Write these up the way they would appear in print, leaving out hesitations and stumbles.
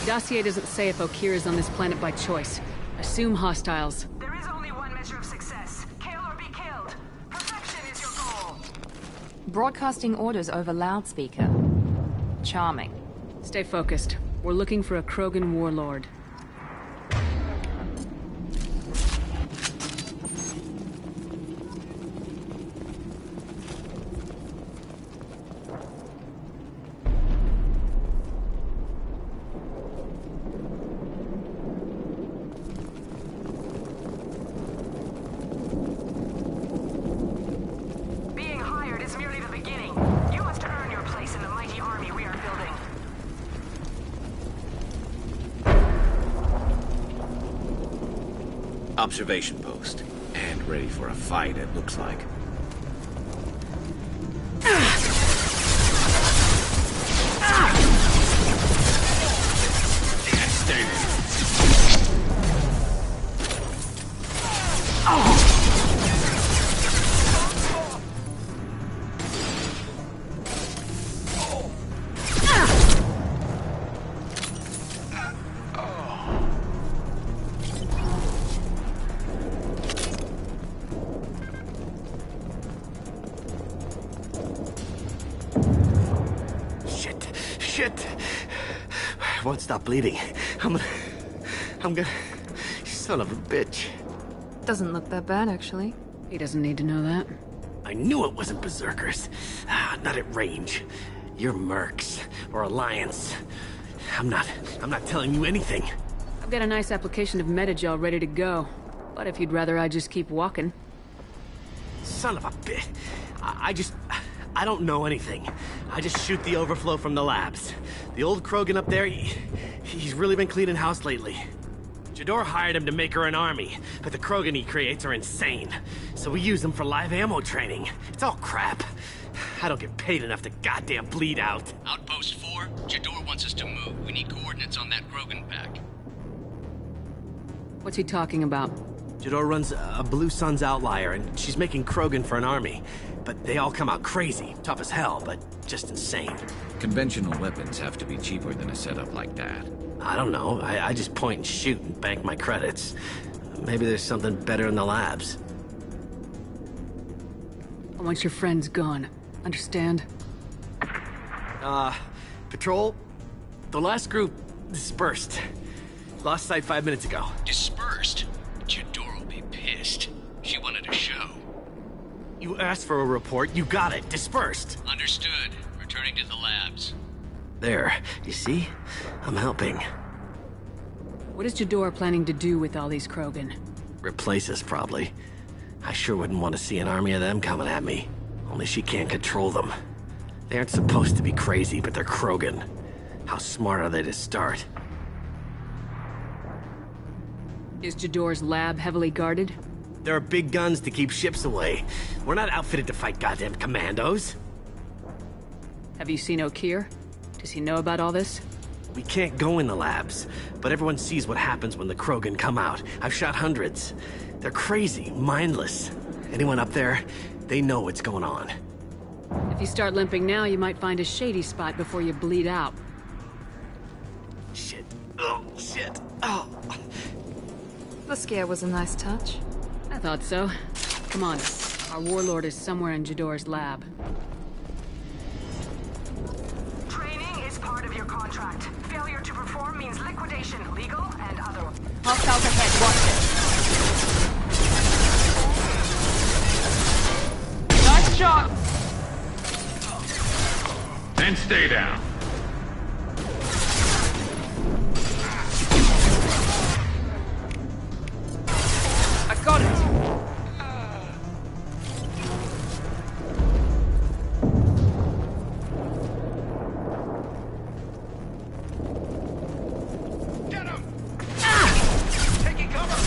Dossier doesn't say if Okir is on this planet by choice. Assume hostiles. There is only one measure of success. Kill or be killed. Perfection is your goal. Broadcasting orders over loudspeaker. Charming. Stay focused. We're looking for a Krogan warlord. Being hired is merely the beginning. You must earn your place in the mighty army we are building. Observation post. And ready for a fight, it looks like. Stay there. Shit! I won't stop bleeding. I'm gonna... Son of a bitch. Doesn't look that bad, actually. He doesn't need to know that. I knew it wasn't Berserkers. Not at range. You're Mercs, or Alliance. I'm not telling you anything. I've got a nice application of Metagel ready to go. But if you'd rather I just keep walking. Son of a bitch. I don't know anything. I just shoot the overflow from the labs. The old Krogan up there, he's really been cleaning house lately. Jador hired him to make her an army, but the Krogan he creates are insane. So we use them for live ammo training. It's all crap. I don't get paid enough to goddamn bleed out. Outpost 4, Jador wants us to move. We need coordinates on that Krogan pack. What's he talking about? Jador runs a Blue Suns outlier, and she's making Krogan for an army. But they all come out crazy, tough as hell, but just insane. Conventional weapons have to be cheaper than a setup like that. I don't know. I just point and shoot and bank my credits. Maybe there's something better in the labs. I want your friends gone. Understand? Patrol, the last group dispersed. Lost sight 5 minutes ago. Dispersed? Jador will be pissed. She wanted a show. You asked for a report, you got it. Dispersed. Understood. Returning to the labs. There, you see? I'm helping. What is Jador planning to do with all these Krogan? Replace us, probably. I sure wouldn't want to see an army of them coming at me. Only she can't control them. They aren't supposed to be crazy, but they're Krogan. How smart are they to start? Is Jador's lab heavily guarded? There are big guns to keep ships away. We're not outfitted to fight goddamn commandos. Have you seen Okir? Does he know about all this? We can't go in the labs, but everyone sees what happens when the Krogan come out. I've shot hundreds. They're crazy, mindless. Anyone up there, they know what's going on. If you start limping now, you might find a shady spot before you bleed out. Shit. Oh, shit. Oh. The scare was a nice touch. I thought so. Come on. Our warlord is somewhere in Jador's lab. Training is part of your contract. Failure to perform means liquidation, legal and other. Hostiles ahead, watch it. Nice shot! And stay down. I got it! Get him! Taking cover!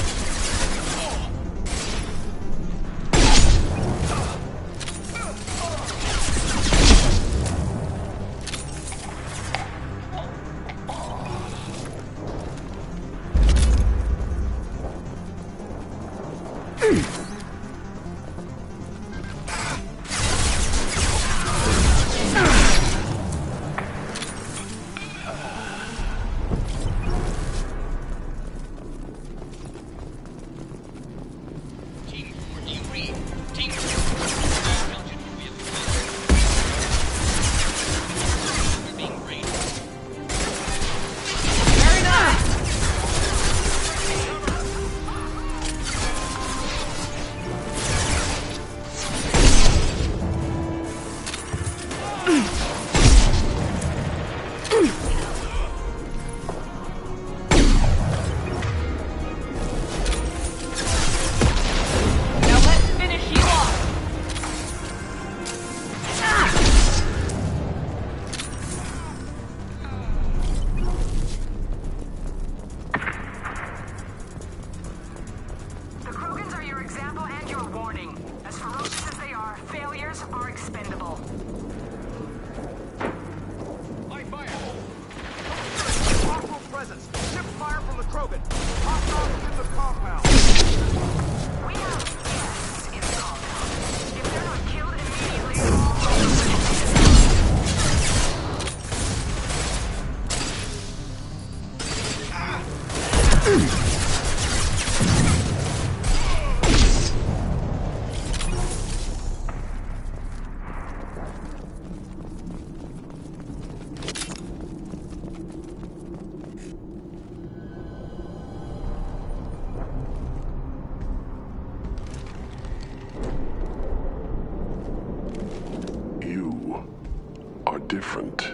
different.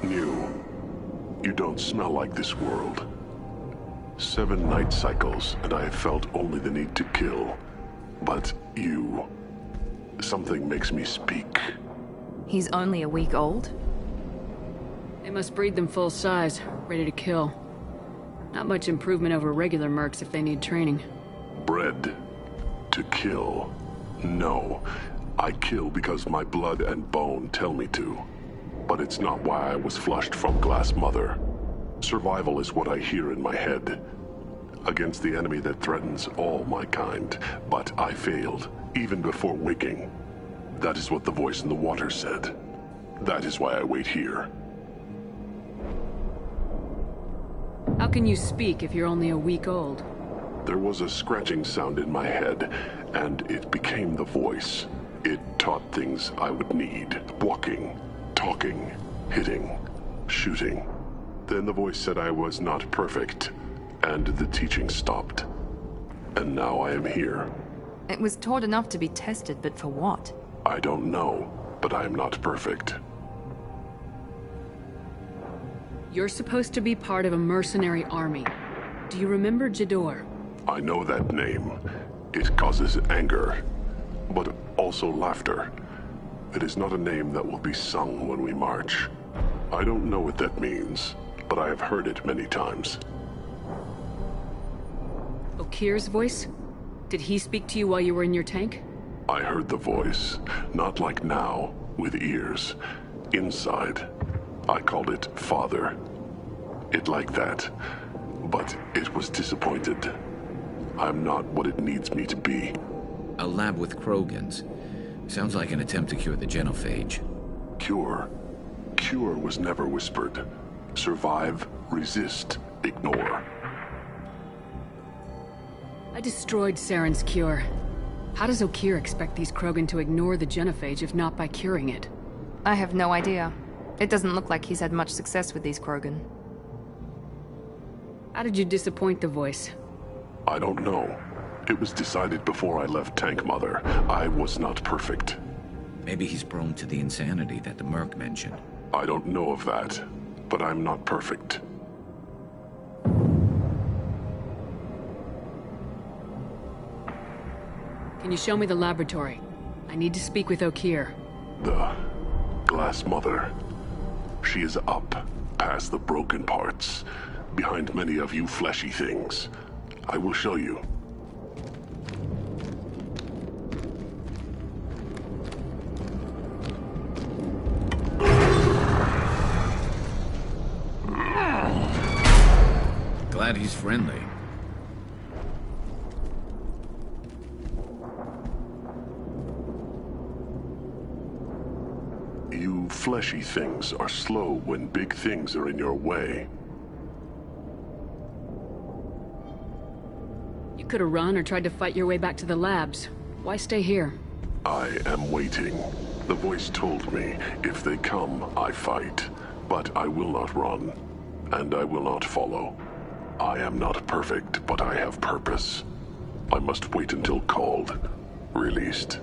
New. You don't smell like this world. 7 night cycles, and I have felt only the need to kill. But you... something makes me speak. He's only a week old? They must breed them full size, ready to kill. Not much improvement over regular mercs if they need training. Bred to kill. No. I kill because my blood and bone tell me to. But it's not why I was flushed from Glass Mother. Survival is what I hear in my head. Against the enemy that threatens all my kind. But I failed, even before waking. That is what the voice in the water said. That is why I wait here. How can you speak if you're only a week old? There was a scratching sound in my head, and it became the voice. It taught things I would need. Walking, talking, hitting, shooting. Then the voice said I was not perfect, and the teaching stopped. And now I am here. It was taught enough to be tested, but for what? I don't know, but I am not perfect. You're supposed to be part of a mercenary army. Do you remember Jador? I know that name. It causes anger, but also laughter. It is not a name that will be sung when we march. I don't know what that means, but I have heard it many times. Okir's voice? Did he speak to you while you were in your tank? I heard the voice, not like now, with ears. Inside. I called it Father. It like that. But it was disappointed. I'm not what it needs me to be. A lab with Krogans. Sounds like an attempt to cure the genophage. Cure. Cure was never whispered. Survive, resist, ignore. I destroyed Saren's cure. How does Okir expect these Krogan to ignore the genophage if not by curing it? I have no idea. It doesn't look like he's had much success with these Krogan. How did you disappoint the voice? I don't know. It was decided before I left Tank Mother. I was not perfect. Maybe he's prone to the insanity that the Merc mentioned. I don't know of that, but I'm not perfect. Can you show me the laboratory? I need to speak with Okir. The Glass Mother. She is up, past the broken parts, behind many of you fleshy things. I will show you. Glad he's friendly. You fleshy things are slow when big things are in your way. You could have run or tried to fight your way back to the labs. Why stay here? I am waiting. The voice told me, if they come, I fight. But I will not run, and I will not follow. I am not perfect, but I have purpose. I must wait until called, released.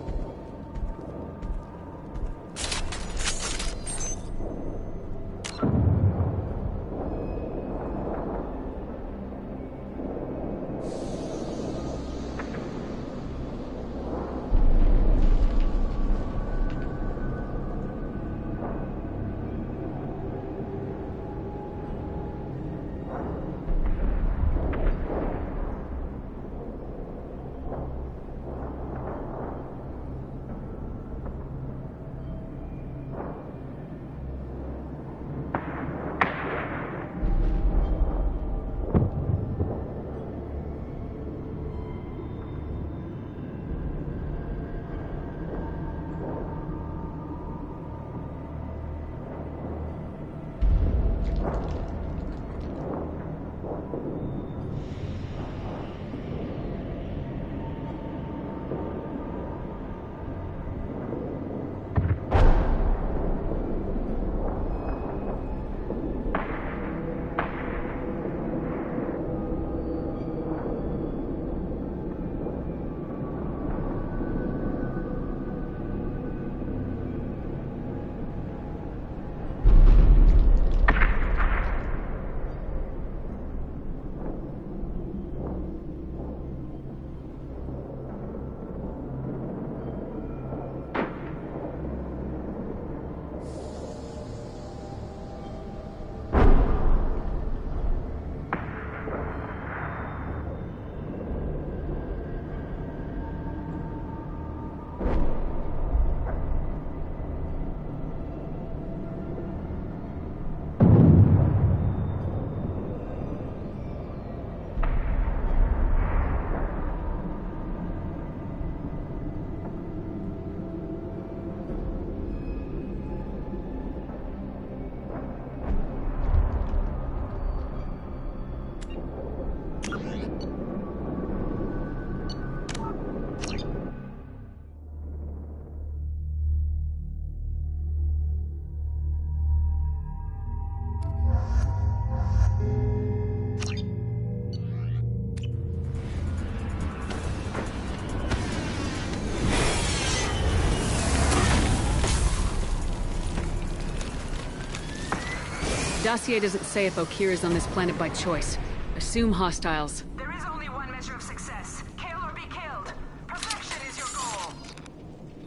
dossier doesn't say if Okir is on this planet by choice. Assume hostiles. There is only one measure of success. Kill or be killed. Perfection is your goal.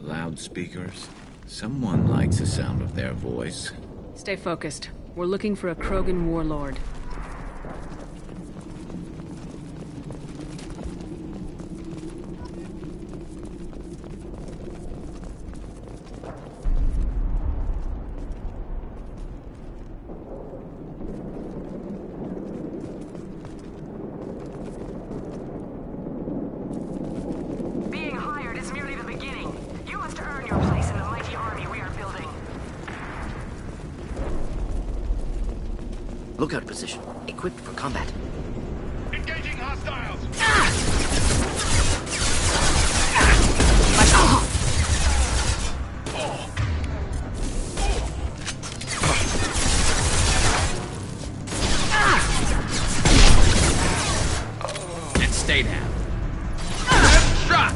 Loudspeakers? Someone likes the sound of their voice. Stay focused. We're looking for a Krogan warlord. Being hired is merely the beginning. You must earn your place in the mighty army we are building. Lookout position. Equipped for combat. Engaging hostiles! And stay down. Shot!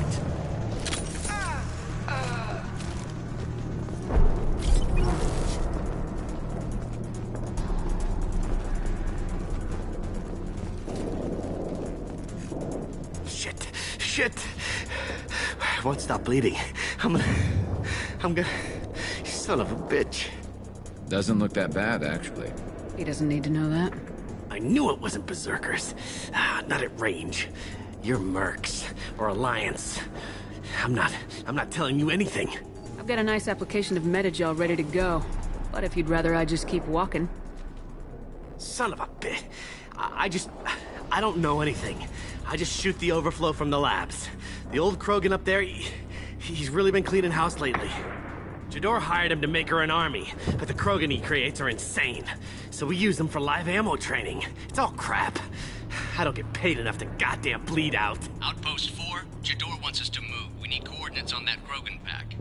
Shit! I won't stop bleeding. I'm gonna... Son of a bitch. Doesn't look that bad, actually. He doesn't need to know that. I knew it wasn't Berserkers. Not at range. You're Mercs, or Alliance. I'm not telling you anything. I've got a nice application of Metagel ready to go. But if you'd rather I just keep walking. Son of a bitch. I don't know anything. I just shoot the overflow from the labs. The old Krogan up there, he's really been cleaning house lately. Jador hired him to make her an army, but the Krogan he creates are insane. So we use them for live ammo training. It's all crap. I don't get paid enough to goddamn bleed out. Outpost 4, Jador wants us to move. We need coordinates on that Krogan pack.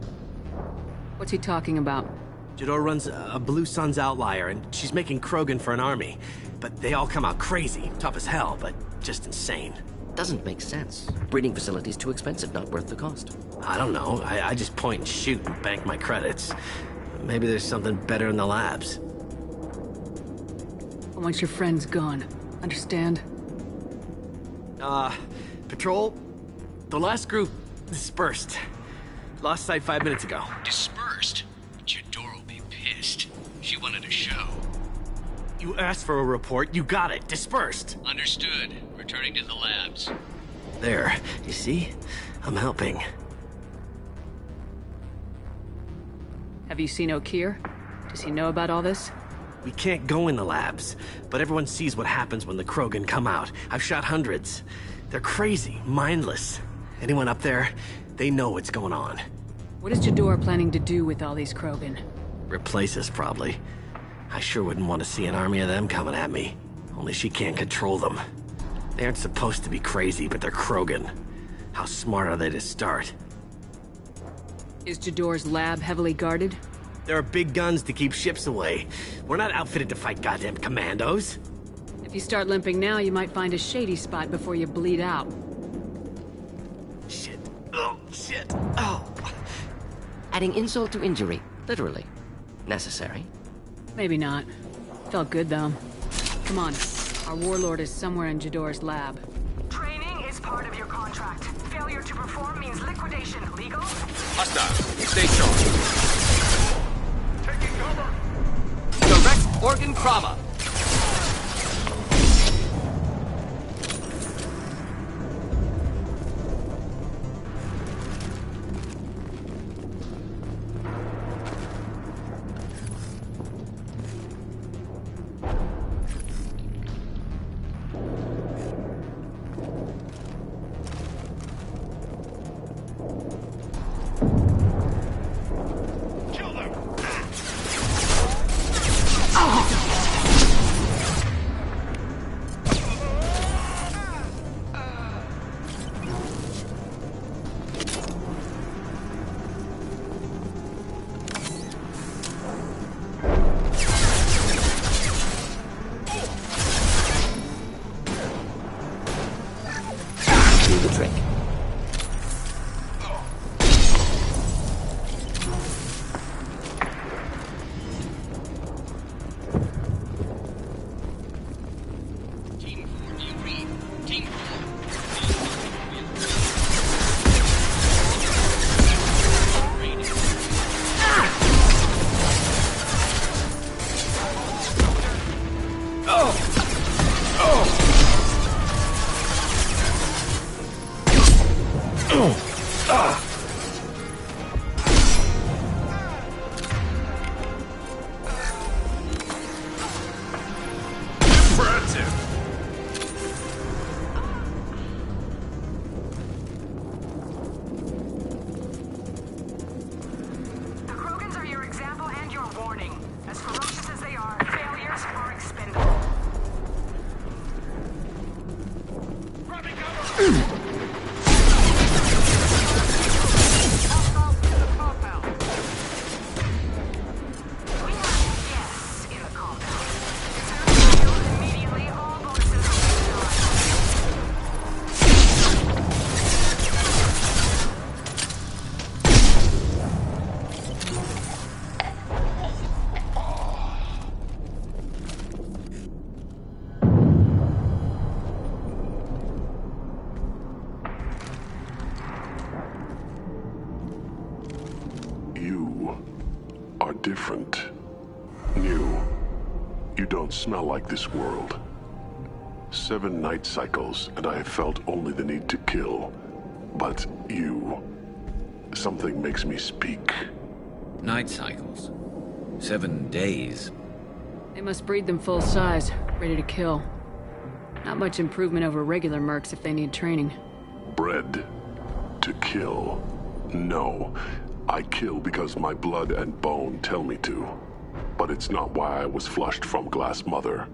What's he talking about? Jador runs a Blue Suns outlier, and she's making Krogan for an army. But they all come out crazy, tough as hell, but just insane. Doesn't make sense. Breeding facility's too expensive, not worth the cost. I don't know. I just point and shoot and bank my credits. Maybe there's something better in the labs. I want your friends gone. Understand? Patrol, the last group dispersed. Lost sight 5 minutes ago. Dispersed? Jador will be pissed. She wanted a show. You asked for a report, you got it. Dispersed. Understood. Returning to the labs. There, you see? I'm helping. Have you seen Okir? Does he know about all this? We can't go in the labs, but everyone sees what happens when the Krogan come out. I've shot hundreds. They're crazy, mindless. Anyone up there, they know what's going on. What is Jador planning to do with all these Krogan? Replace us, probably. I sure wouldn't want to see an army of them coming at me. Only she can't control them. They aren't supposed to be crazy, but they're Krogan. How smart are they to start? Is Jador's lab heavily guarded? There are big guns to keep ships away. We're not outfitted to fight goddamn commandos. If you start limping now, you might find a shady spot before you bleed out. Shit. Oh, shit. Oh. Adding insult to injury. Literally. Necessary. Maybe not. Felt good, though. Come on. Our warlord is somewhere in Jador's lab. Training is part of your contract. Failure to perform means liquidation. Legal? Hostile. Stay sharp. Taking cover. Direct organ trauma. different. New. You don't smell like this world. 7 night cycles, and I have felt only the need to kill. But you... something makes me speak. Night cycles. 7 days. They must breed them full size, ready to kill. Not much improvement over regular mercs if they need training. Bred to kill. No. I kill because my blood and bone tell me to. But it's not why I was flushed from Glass Mother.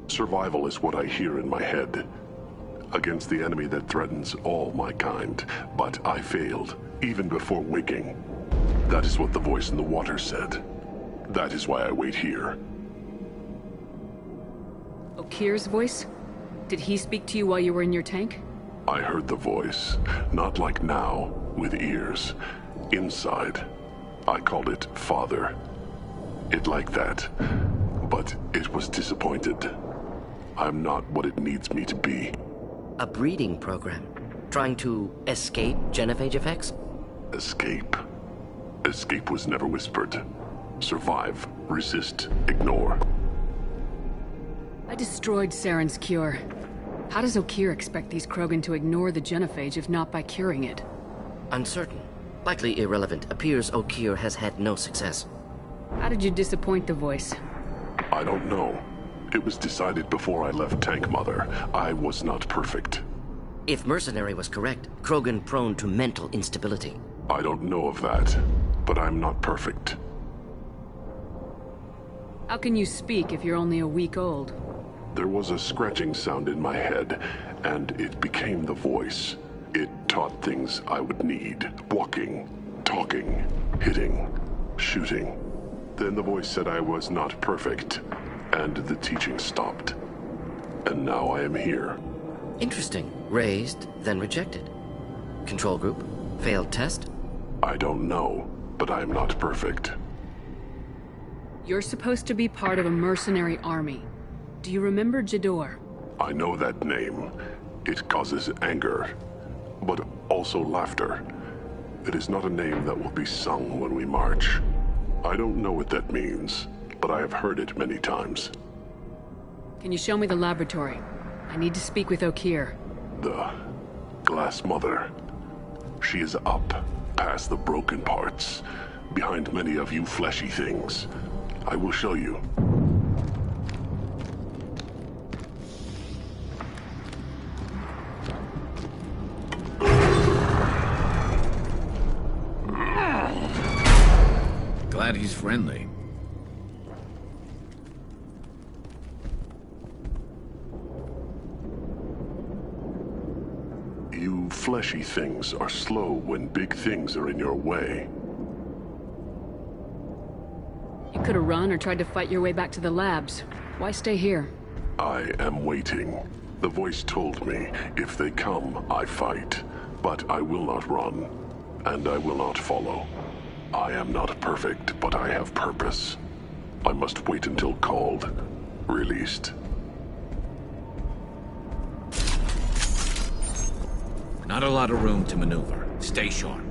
Survival is what I hear in my head. Against the enemy that threatens all my kind. But I failed, even before waking. That is what the voice in the water said. That is why I wait here. Okir's voice? Did he speak to you while you were in your tank? I heard the voice, not like now, with ears. Inside. I called it Father. It like that. But it was disappointed. I'm not what it needs me to be. A breeding program? Trying to escape genophage effects? Escape. Escape was never whispered. Survive, resist, ignore. I destroyed Saren's cure. How does Okir expect these Krogan to ignore the genophage if not by curing it? Uncertain. Likely irrelevant. Appears Okir has had no success. How did you disappoint the voice? I don't know. It was decided before I left Tank Mother. I was not perfect. If Mercenary was correct, Krogan prone to mental instability. I don't know of that, but I'm not perfect. How can you speak if you're only a week old? There was a scratching sound in my head, and it became the voice. It taught things I would need. Walking, talking, hitting, shooting. Then the voice said I was not perfect, and the teaching stopped. And now I am here. Interesting. Raised, then rejected. Control group? Failed test? I don't know, but I am not perfect. You're supposed to be part of a mercenary army. Do you remember Jador? I know that name. It causes anger, but also laughter. It is not a name that will be sung when we march. I don't know what that means, but I have heard it many times. Can you show me the laboratory? I need to speak with Okir. The Glass Mother. She is up, past the broken parts, behind many of you fleshy things. I will show you. Glad he's friendly. You fleshy things are slow when big things are in your way. You could have run or tried to fight your way back to the labs. Why stay here? I am waiting. The voice told me, if they come, I fight. But I will not run, and I will not follow. I am not perfect, but I have purpose. I must wait until called, released. Not a lot of room to maneuver. Stay sharp.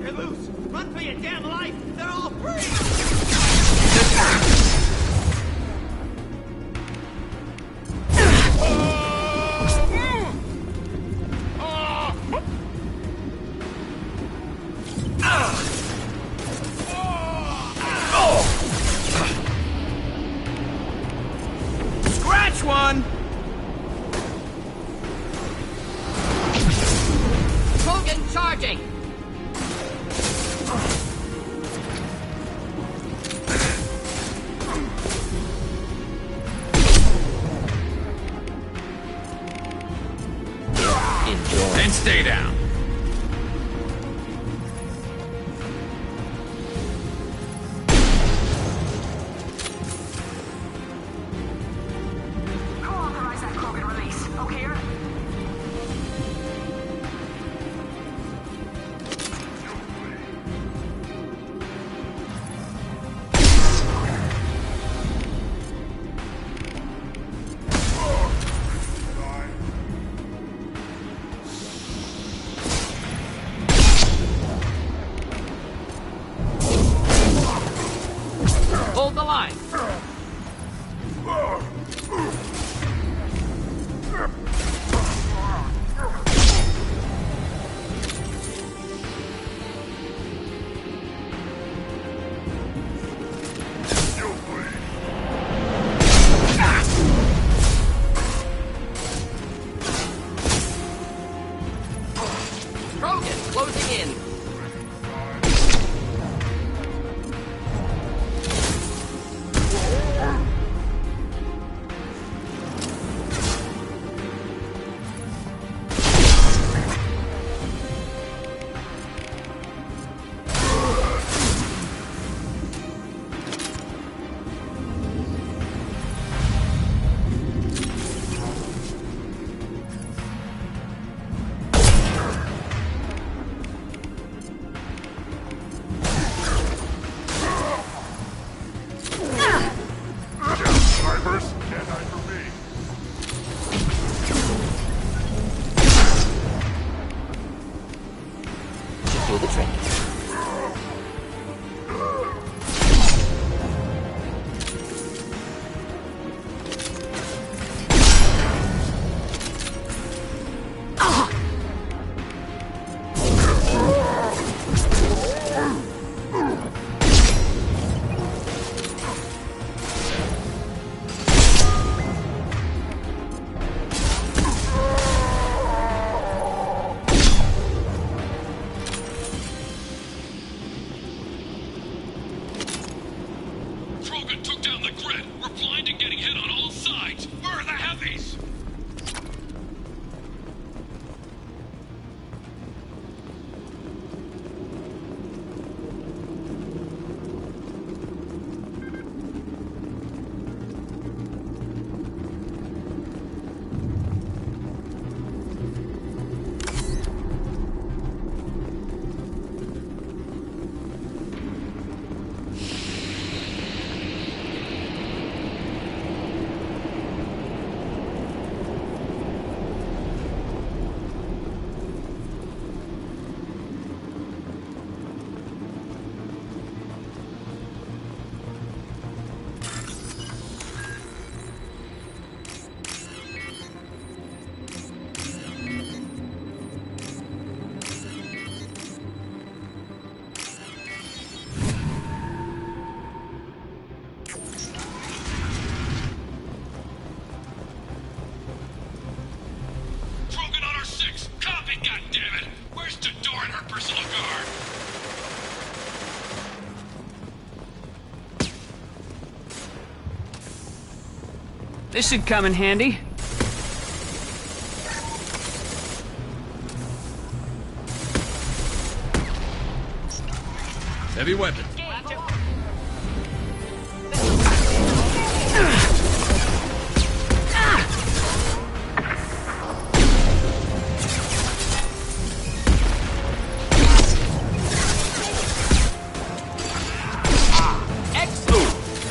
You're loose! Run for your damn life! They're all free! Scratch one! Krogan charging! Enjoy. And stay down. Who authorized that Krogan release? Okir? Krogan closing in. Do the trick. Krogan took down the grid. We're blind and getting hit on all sides. Where are the heavies? Krogan on our 6. Copy, goddammit. Where's Tador and her personal guard? This should come in handy. Heavy weapon.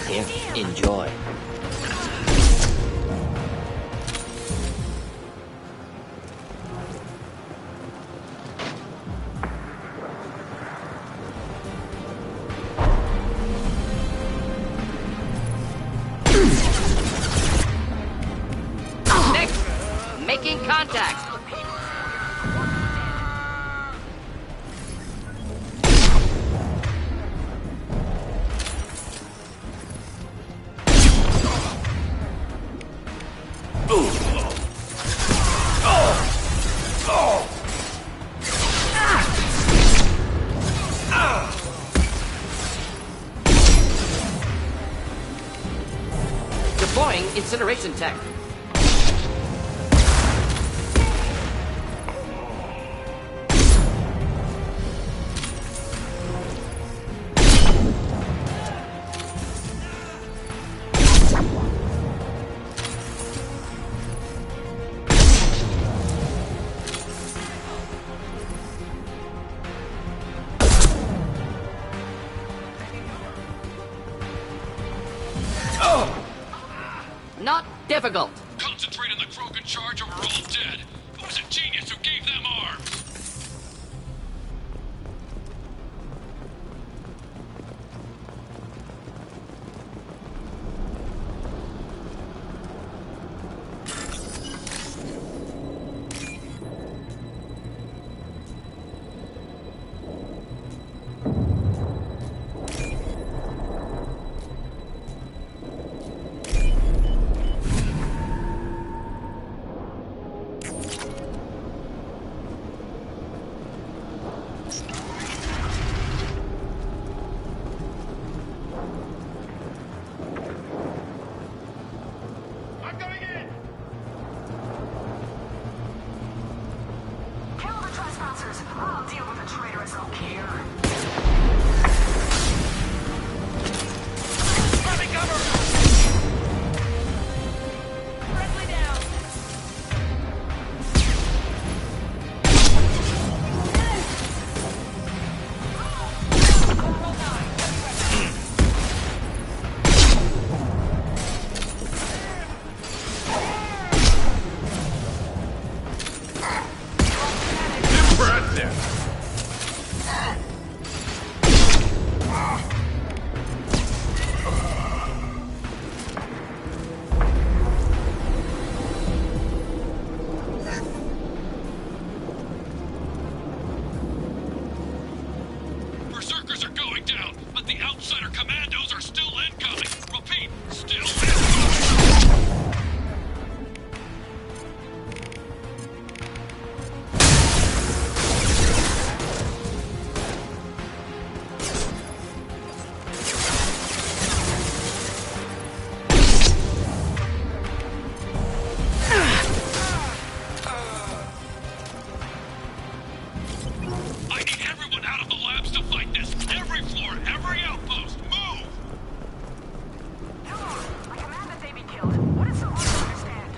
Here, enjoy. Next, making contact. Deploying incineration tech. Not difficult. Concentrate on the Krogan charge or we're all dead. Who was a genius who gave them arms? I'm going in! Kill the trespassers. I'll deal with the traitors up here. Grabbing cover! Friendly down. Impressive! Berserkers are going down, but the outsider commandos are still incoming. Repeat, still incoming! I need everyone out of the labs to fight this! Every floor, every outpost, move! Hello. I command that they be killed. What is so hard to understand?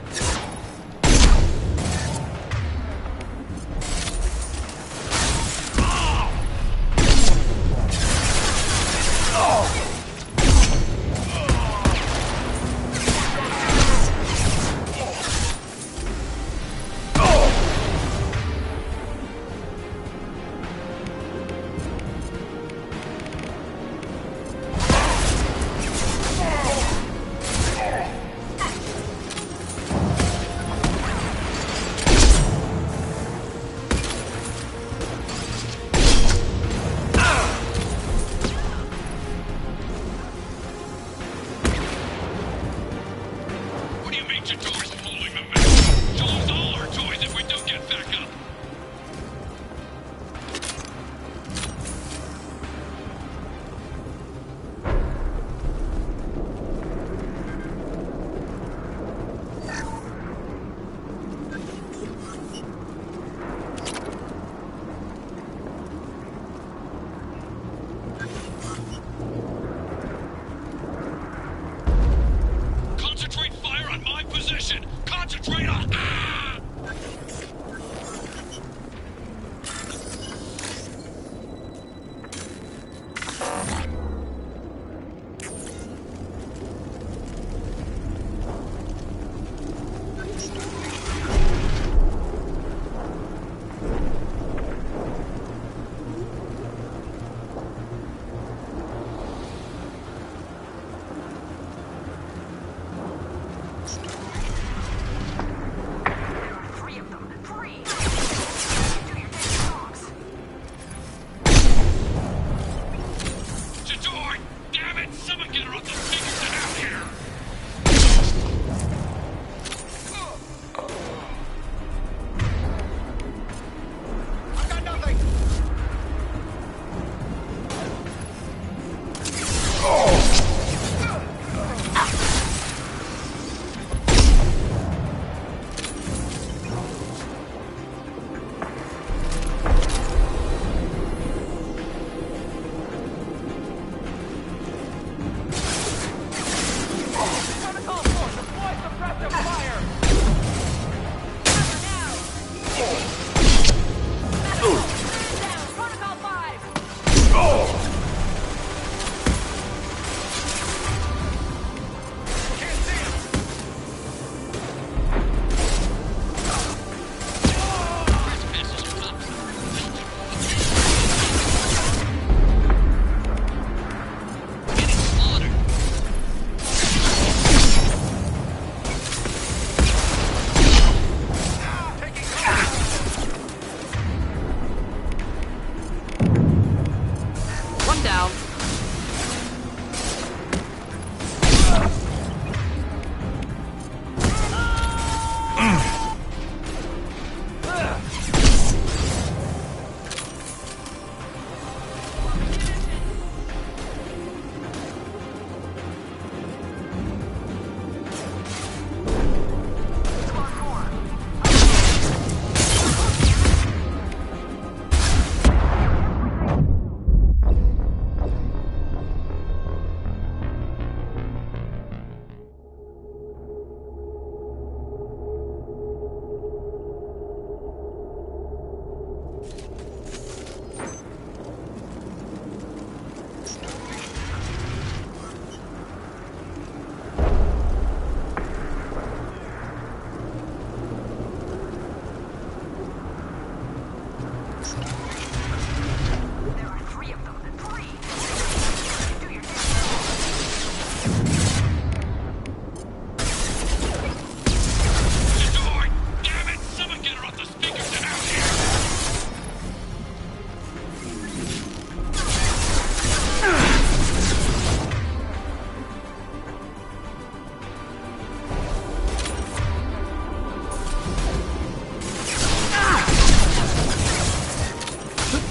There are 3 of them. 3! Do your damn Shador! Damn it! Someone get her off the speakers and out here!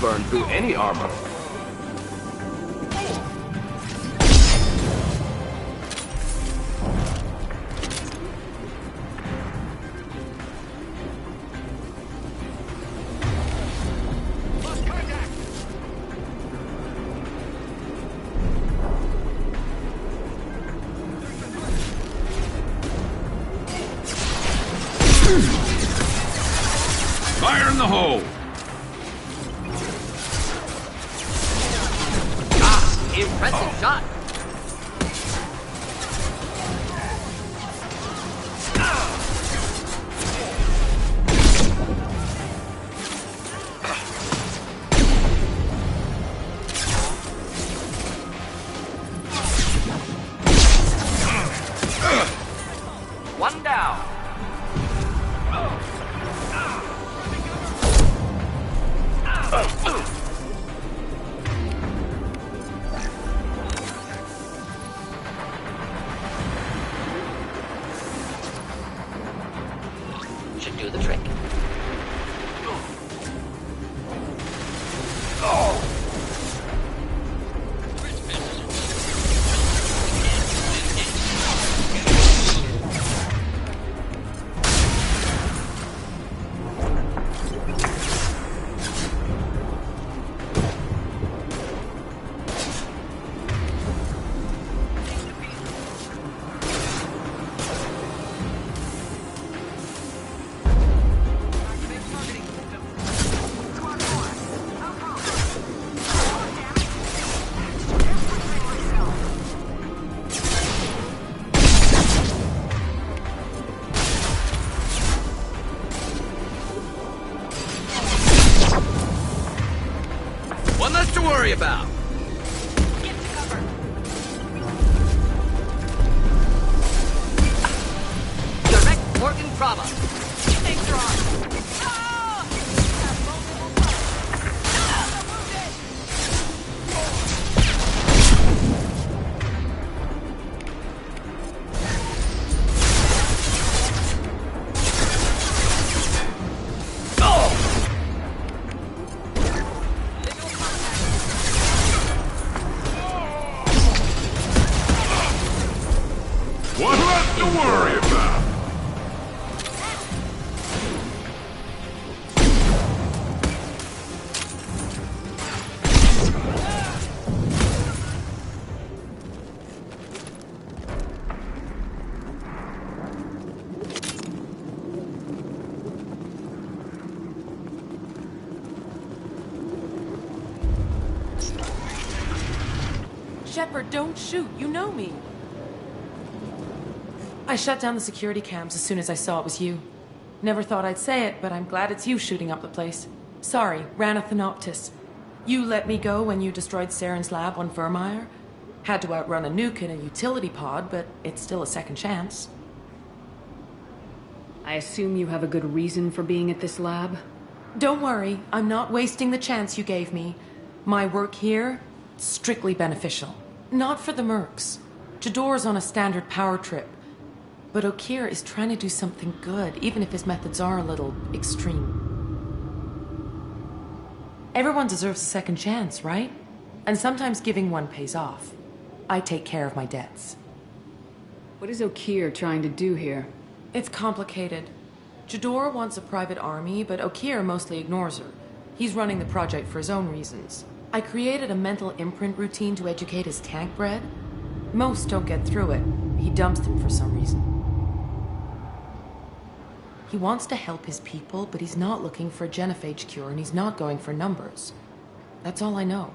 Burn through any armor. Fire in the hole! Impressive shot. One down. Should do the trick. One less to worry about. Get to cover! Direct organ trauma. Thanks, Ron! One left to worry about. Shepard, don't shoot. You know me. I shut down the security cams as soon as I saw it was you. Never thought I'd say it, but I'm glad it's you shooting up the place. Sorry, ran a Thanoptis. You let me go when you destroyed Saren's lab on Vermeer. Had to outrun a nuke in a utility pod, but it's still a second chance. I assume you have a good reason for being at this lab? Don't worry, I'm not wasting the chance you gave me. My work here, strictly beneficial. Not for the mercs. Jador's on a standard power trip. But Okeer is trying to do something good, even if his methods are a little extreme. Everyone deserves a second chance, right? And sometimes giving one pays off. I take care of my debts. What is Okeer trying to do here? It's complicated. Jador wants a private army, but Okeer mostly ignores her. He's running the project for his own reasons. I created a mental imprint routine to educate his tank bred. Most don't get through it. He dumps them for some reason. He wants to help his people, but he's not looking for a genophage cure, and he's not going for numbers. That's all I know.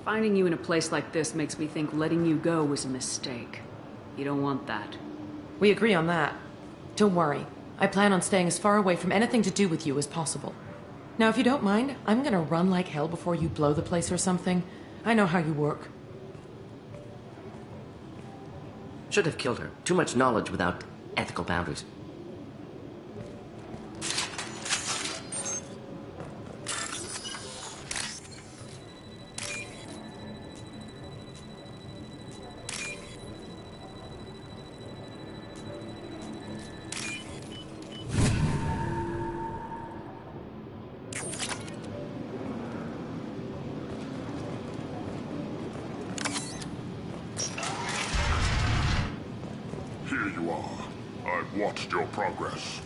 Finding you in a place like this makes me think letting you go was a mistake. You don't want that. We agree on that. Don't worry. I plan on staying as far away from anything to do with you as possible. Now, if you don't mind, I'm gonna run like hell before you blow the place or something. I know how you work. Should have killed her. Too much knowledge without ethical boundaries. Here you are. I've watched your progress.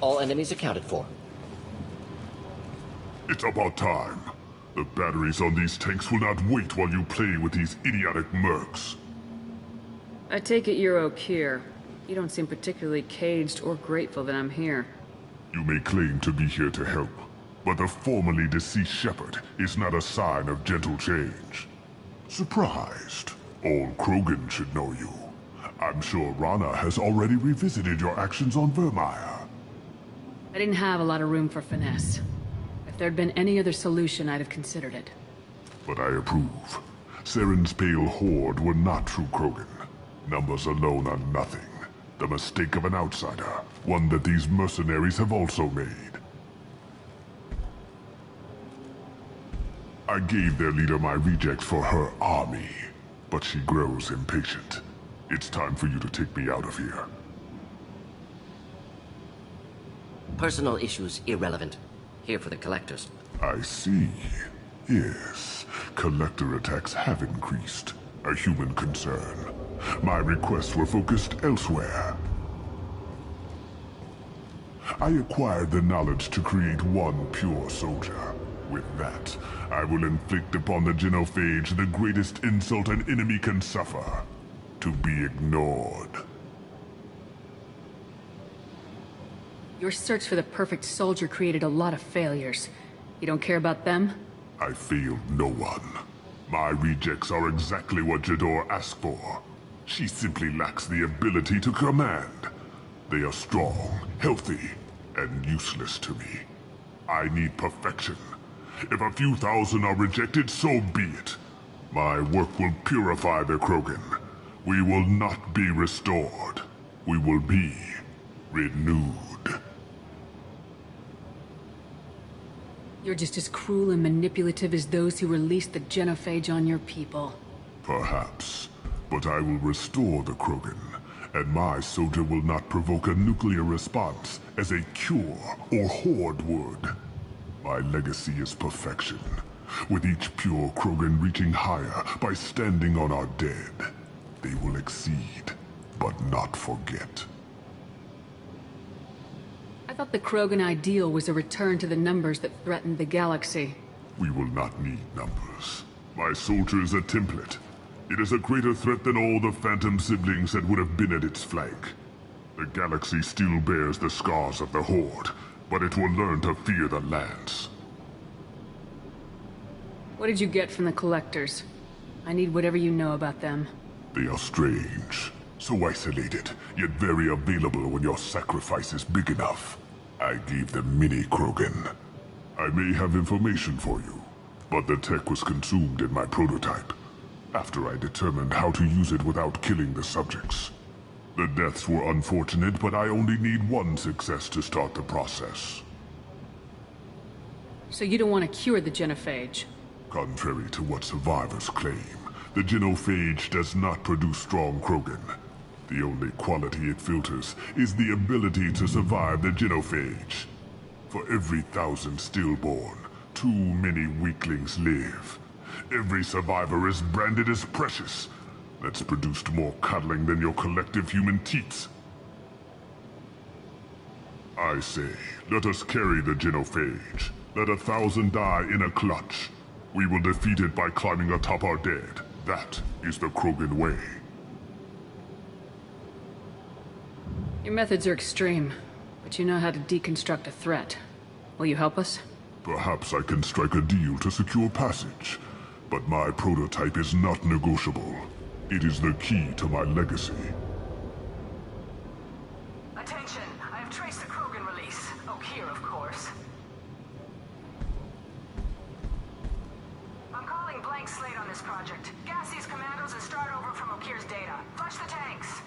All enemies accounted for. It's about time. The batteries on these tanks will not wait while you play with these idiotic mercs. I take it you're O'Keir. You don't seem particularly caged or grateful that I'm here. You may claim to be here to help, but the formerly deceased shepherd is not a sign of gentle change. Surprised? Old Krogan should know you. I'm sure Rana has already revisited your actions on Vermeer. I didn't have a lot of room for finesse. If there'd been any other solution, I'd have considered it. But I approve. Saren's pale horde were not true Krogan. Numbers alone are nothing. The mistake of an outsider, one that these mercenaries have also made. I gave their leader my rejects for her army, but she grows impatient. It's time for you to take me out of here. Personal issues irrelevant. Here for the collectors. I see. Yes, collector attacks have increased. A human concern. My requests were focused elsewhere. I acquired the knowledge to create one pure soldier. With that, I will inflict upon the genophage the greatest insult an enemy can suffer. To be ignored. Your search for the perfect soldier created a lot of failures. You don't care about them? I failed no one. My rejects are exactly what Jador asked for. She simply lacks the ability to command. They are strong, healthy, and useless to me. I need perfection. If a few thousand are rejected, so be it. My work will purify the Krogan. We will not be restored. We will be renewed. You're just as cruel and manipulative as those who released the genophage on your people. Perhaps. But I will restore the Krogan, and my soldier will not provoke a nuclear response as a cure or horde would. My legacy is perfection, with each pure Krogan reaching higher by standing on our dead. They will exceed, but not forget. I thought the Krogan ideal was a return to the numbers that threatened the galaxy. We will not need numbers. My soldier is a template. It is a greater threat than all the Phantom siblings that would have been at its flank. The galaxy still bears the scars of the Horde, but it will learn to fear the Lance. What did you get from the collectors? I need whatever you know about them. They are strange, so isolated, yet very available when your sacrifice is big enough. I gave them mini Krogan. I may have information for you, but the tech was consumed in my prototype, after I determined how to use it without killing the subjects. The deaths were unfortunate, but I only need one success to start the process. So you don't want to cure the genophage? Contrary to what survivors claim, the genophage does not produce strong Krogan. The only quality it filters is the ability to survive the genophage. For every 1,000 stillborn, too many weaklings live. Every survivor is branded as precious. That's produced more cuddling than your collective human teats. I say, let us carry the genophage. Let 1,000 die in a clutch. We will defeat it by climbing atop our dead. That is the Krogan way. Your methods are extreme, but you know how to deconstruct a threat. Will you help us? Perhaps I can strike a deal to secure passage, but my prototype is not negotiable. It is the key to my legacy. Attention! I have traced objectives. I'm calling blank slate on this project. Gas these commandos and start over from Okir's data. Flush the tanks.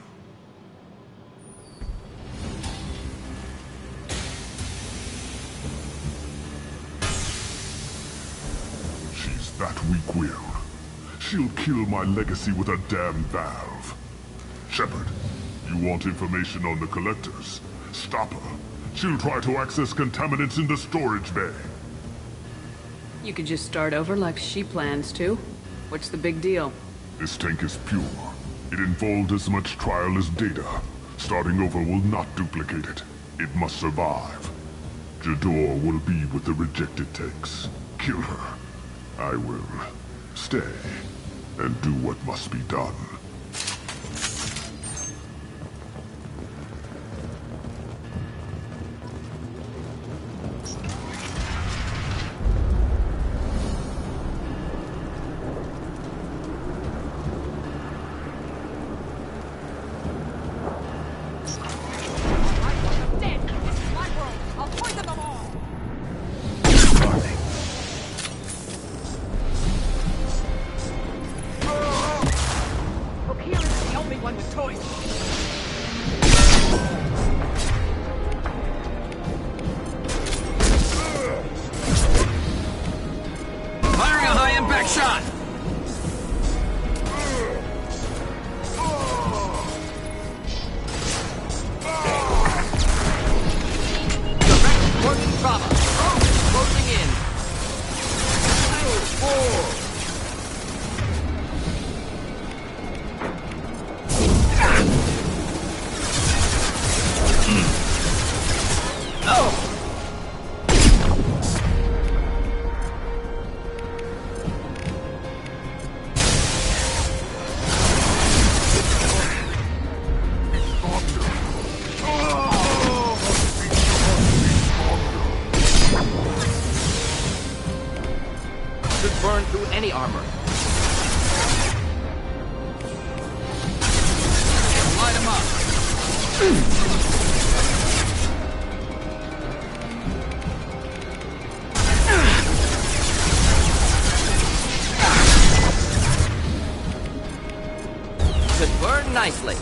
She's that weak-willed. She'll kill my legacy with a damn valve. Shepard, you want information on the Collectors? Stop her. She'll try to access contaminants in the storage bay. You could just start over like she plans to. What's the big deal? This tank is pure. It involved as much trial as data. Starting over will not duplicate it. It must survive. Jador will be with the rejected tanks. Kill her. I will stay and do what must be done. Burn through any armor. Light him up. Could burn nicely.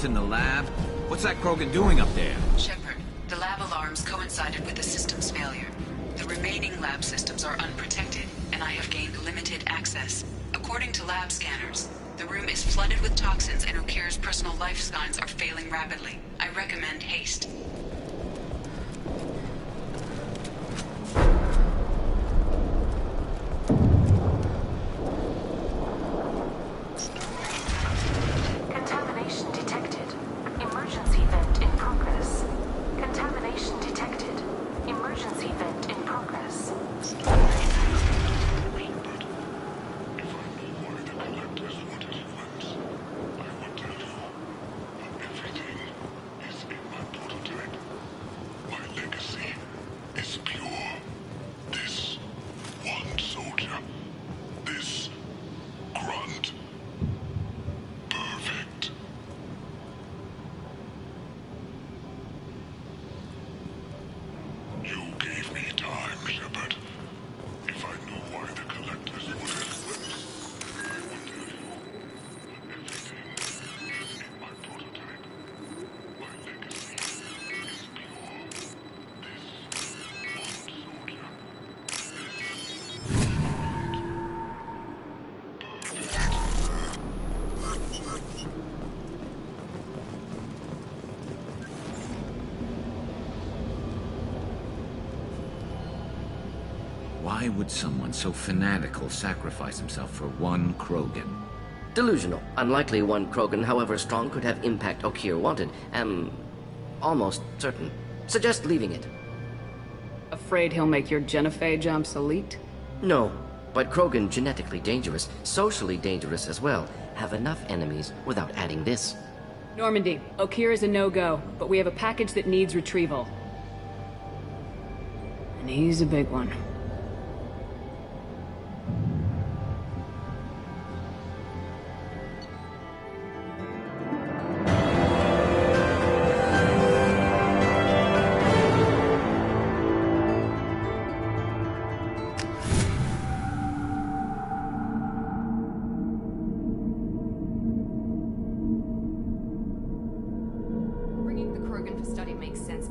In the lab? What's that Krogan doing up there? Shepard, the lab alarms coincided with the system's failure. The remaining lab systems are unprotected, and I have gained limited access. According to lab scanners, the room is flooded with toxins and Okir's personal life signs are failing rapidly. I recommend haste. Why would someone so fanatical sacrifice himself for one Krogan? Delusional. Unlikely one Krogan, however strong, could have impact Okir wanted. Am almost certain. Suggest leaving it. Afraid he'll make your genophage obsolete? No. But Krogan, genetically dangerous, socially dangerous as well, have enough enemies without adding this. Normandy, Okeer is a no-go, but we have a package that needs retrieval. And he's a big one.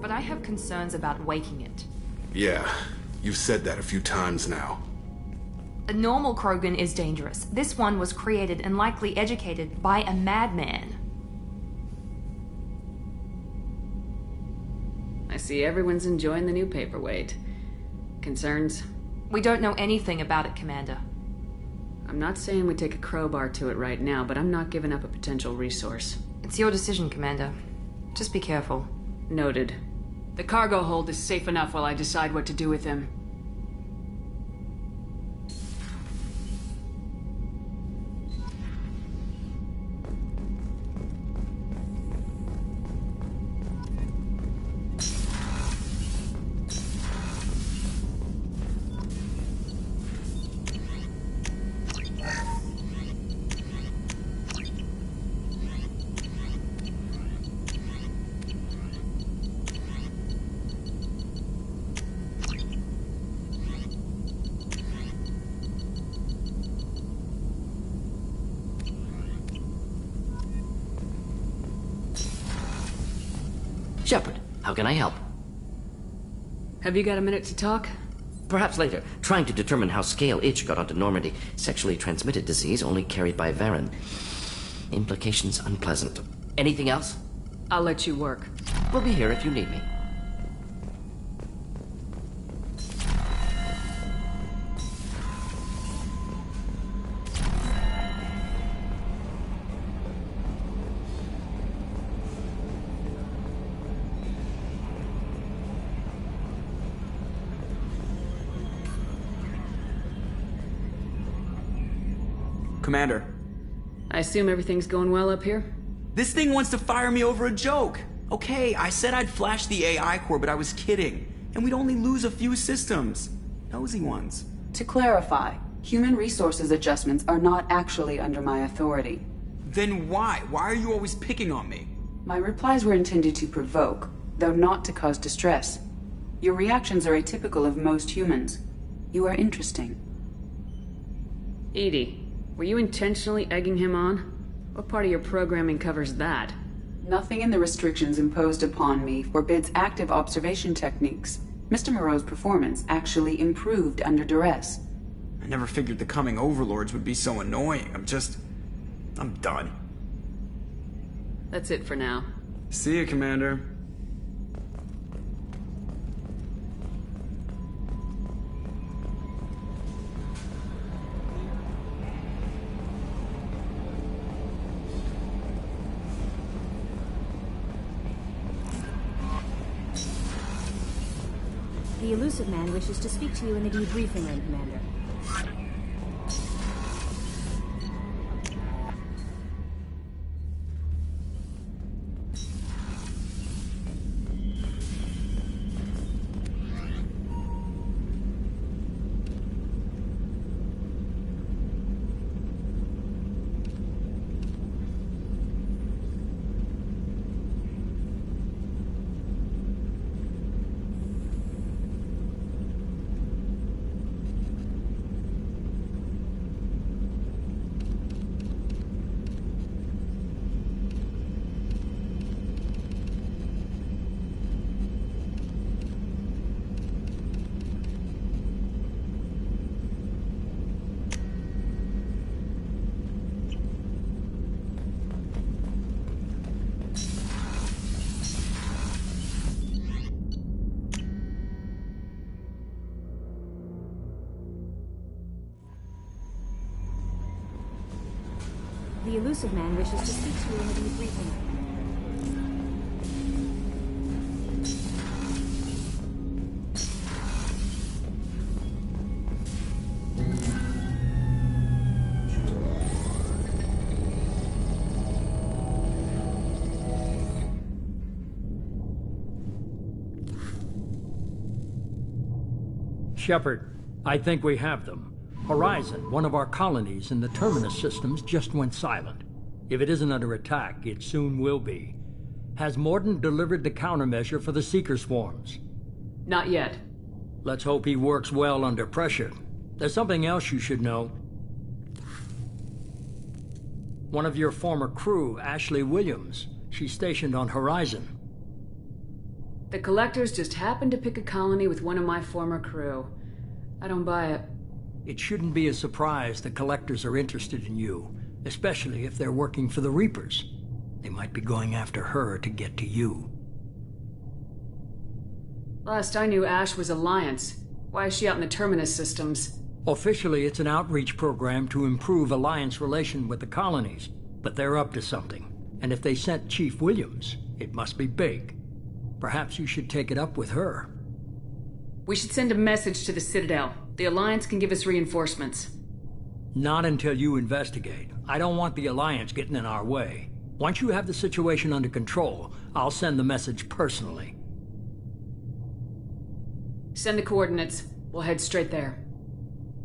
But I have concerns about waking it. Yeah, you've said that a few times now. A normal Krogan is dangerous. This one was created and likely educated by a madman. I see everyone's enjoying the new paperweight. Concerns? We don't know anything about it, Commander. I'm not saying we take a crowbar to it right now, but I'm not giving up a potential resource. It's your decision, Commander. Just be careful. Noted. The cargo hold is safe enough while I decide what to do with him. Shepard, how can I help? Have you got a minute to talk? Perhaps later. Trying to determine how Scale Itch got onto Normandy. Sexually transmitted disease only carried by Varen. Implications unpleasant. Anything else? I'll let you work. We'll be here if you need me. Commander. I assume everything's going well up here? This thing wants to fire me over a joke. Okay, I said I'd flash the AI core, but I was kidding. And we'd only lose a few systems. Nosy ones. To clarify, human resources adjustments are not actually under my authority. Then why? Why are you always picking on me? My replies were intended to provoke, though not to cause distress. Your reactions are atypical of most humans. You are interesting. EDI. Were you intentionally egging him on? What part of your programming covers that? Nothing in the restrictions imposed upon me forbids active observation techniques. Mr. Moreau's performance actually improved under duress. I never figured the coming overlords would be so annoying. I'm done. That's it for now. See you, Commander. The elusive man wishes to speak to you in the debriefing room, Commander. The elusive man wishes to speak to you in the debriefing room. Shepard, I think we have them. Horizon, one of our colonies in the Terminus systems, just went silent. If it isn't under attack, it soon will be. Has Mordant delivered the countermeasure for the Seeker swarms? Not yet. Let's hope he works well under pressure. There's something else you should know. One of your former crew, Ashley Williams, she's stationed on Horizon. The Collectors just happened to pick a colony with one of my former crew. I don't buy it. It shouldn't be a surprise the Collectors are interested in you, especially if they're working for the Reapers. They might be going after her to get to you. Last I knew, Ash was Alliance. Why is she out in the Terminus systems? Officially, it's an outreach program to improve Alliance relation with the colonies, but they're up to something. And if they sent Chief Williams, it must be big. Perhaps you should take it up with her. We should send a message to the Citadel. The Alliance can give us reinforcements. Not until you investigate. I don't want the Alliance getting in our way. Once you have the situation under control, I'll send the message personally. Send the coordinates. We'll head straight there.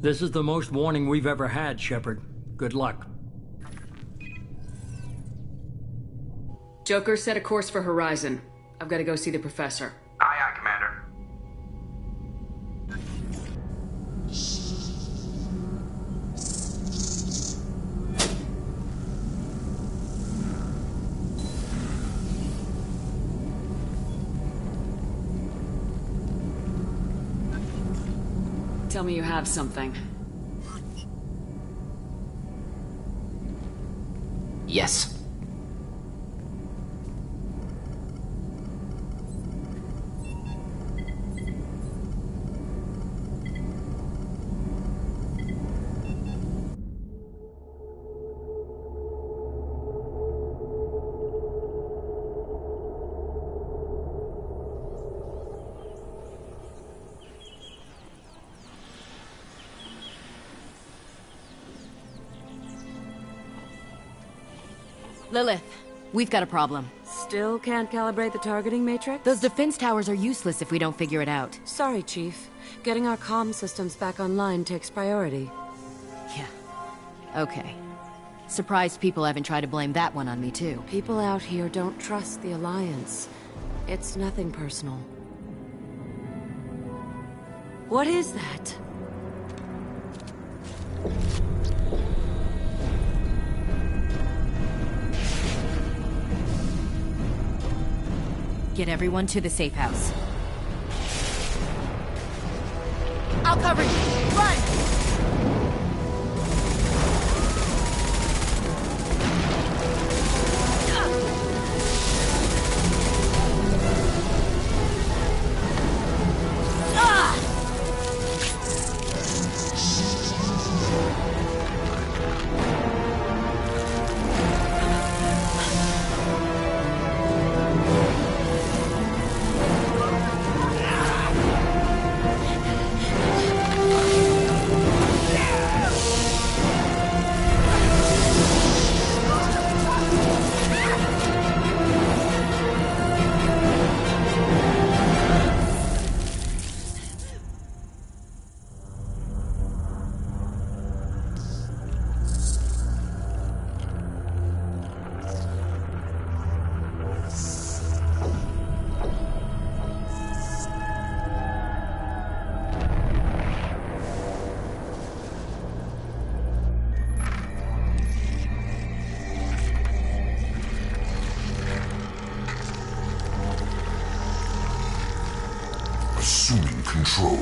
This is the most warning we've ever had, Shepard. Good luck. Joker, set a course for Horizon. I've got to go see the Professor. Aye, aye, Commander. Tell me you have something. Yes. Lilith, we've got a problem. Still can't calibrate the targeting matrix? Those defense towers are useless if we don't figure it out. Sorry, Chief. Getting our comm systems back online takes priority. Yeah. Okay. Surprised people haven't tried to blame that one on me, too. People out here don't trust the Alliance. It's nothing personal. What is that? Get everyone to the safe house. I'll cover you! Run! Assuming control.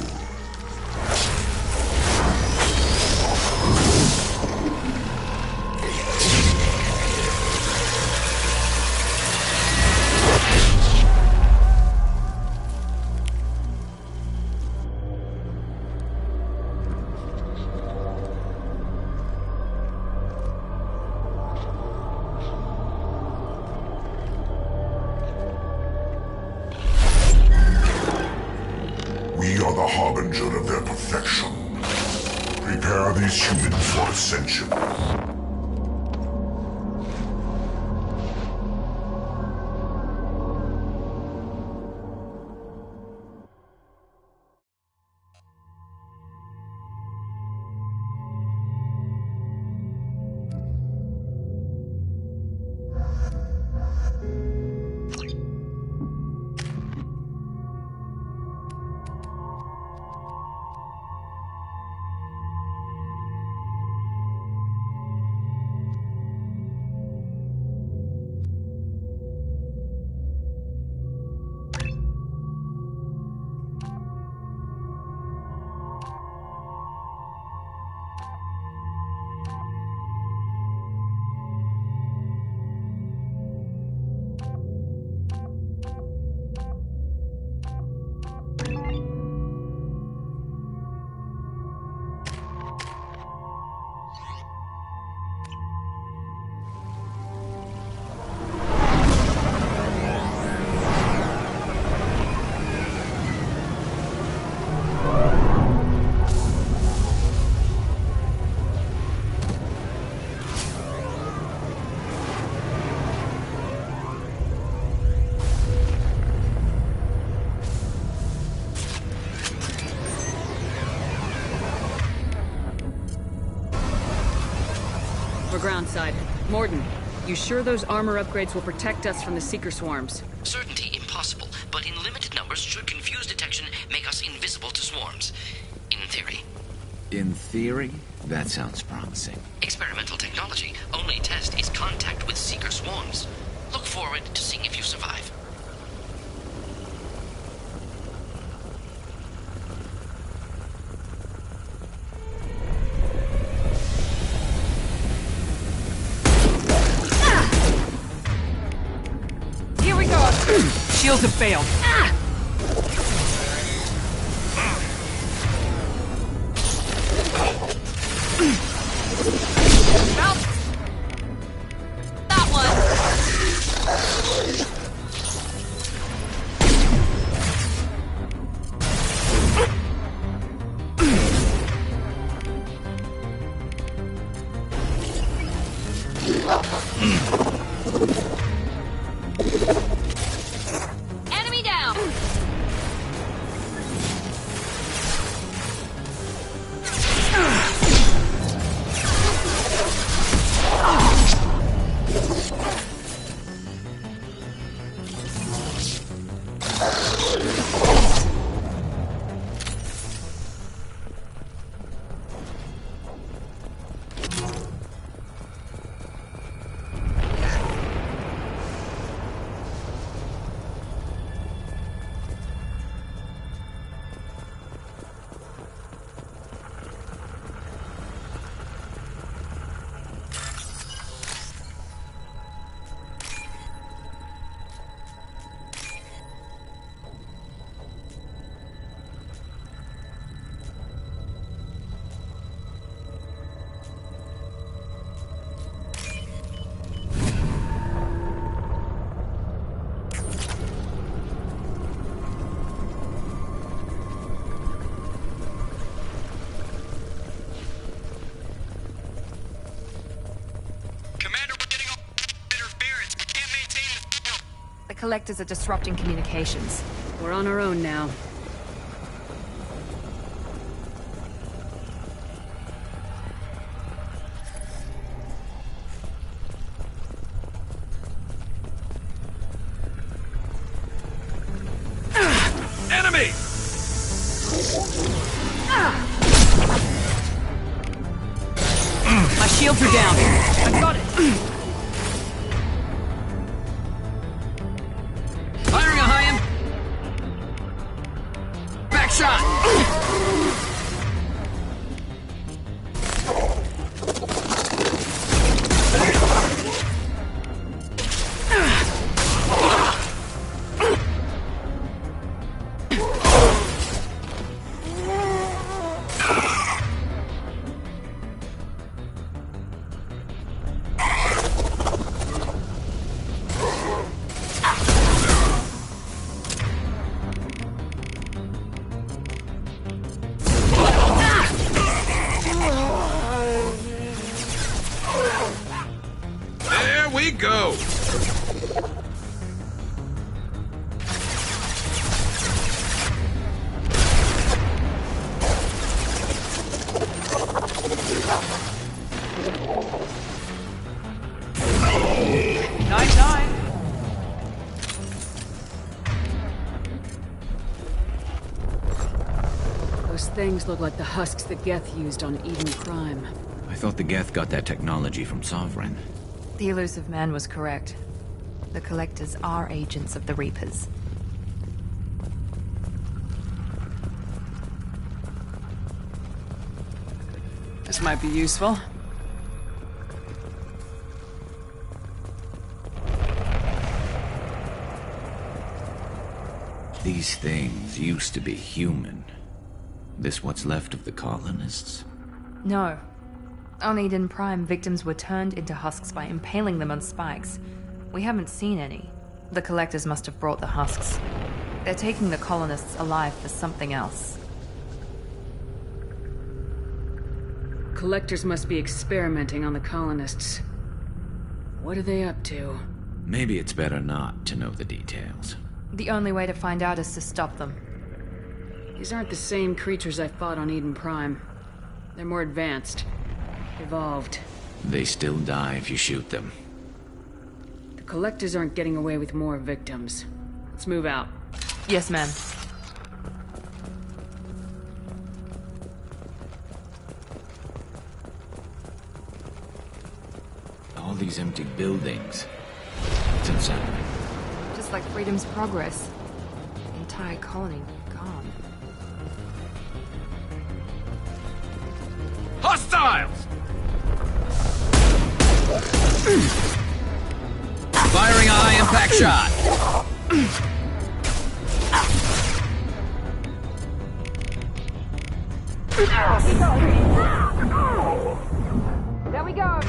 We are the harbinger of their perfection. Prepare these humans for ascension. We're groundside. Morden, you sure those armor upgrades will protect us from the Seeker swarms? Certainty impossible, but in limited numbers should confuse detection, make us invisible to swarms. In theory. In theory? That sounds promising. Experimental technology. Only test is contact with Seeker swarms. Look forward to seeing if you survive. Here we go! Shields have failed. Well, that one! Enemy down! The Collectors are disrupting communications. We're on our own now. Enemy! My shields are down. I've got it. Firing a high-end. Back shot! There we go! Night-night. Those things look like the husks that Geth used on Eden Prime. I thought the Geth got that technology from Sovereign. The elusive man was correct. The Collectors are agents of the Reapers. This might be useful. These things used to be human. This what's left of the colonists? No. On Eden Prime, victims were turned into husks by impaling them on spikes. We haven't seen any. The Collectors must have brought the husks. They're taking the colonists alive for something else. Collectors must be experimenting on the colonists. What are they up to? Maybe it's better not to know the details. The only way to find out is to stop them. These aren't the same creatures I fought on Eden Prime. They're more advanced. Evolved. They still die if you shoot them. The collectors aren't getting away with more victims. Let's move out. Yes, ma'am. All these empty buildings. It's unsettling. Just like Freedom's Progress. The entire colony gone. Hostiles! Firing a high-impact shot. There we go.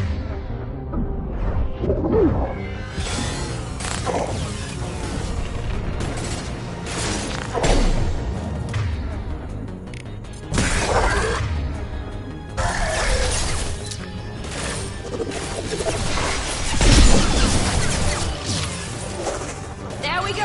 There we go.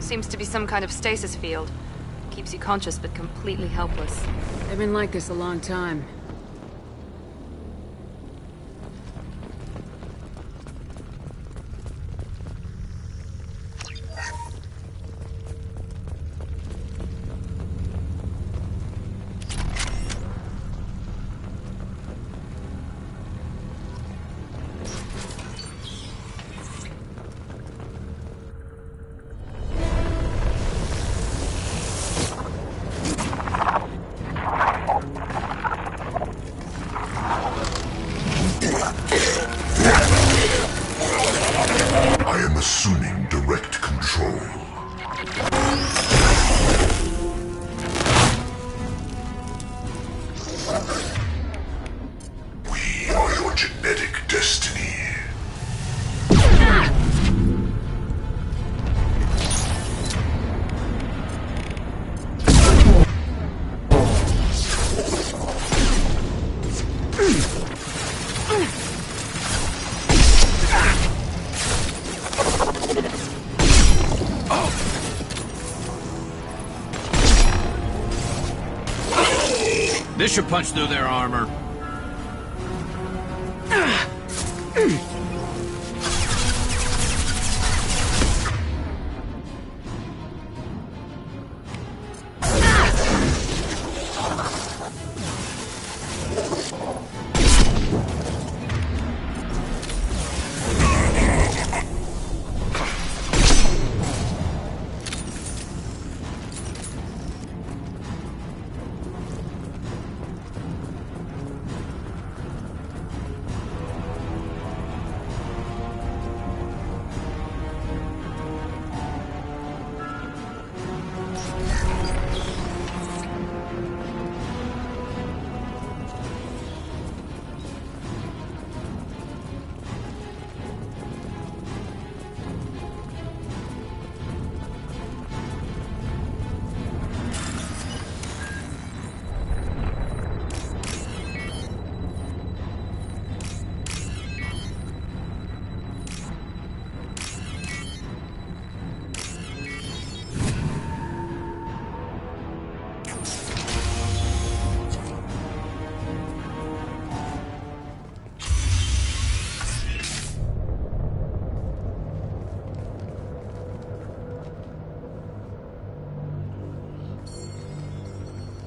Seems to be some kind of stasis field. Keeps you conscious but completely helpless. They've been like this a long time. Assuming direct control. We are your genetic destiny. This should punch through their armor.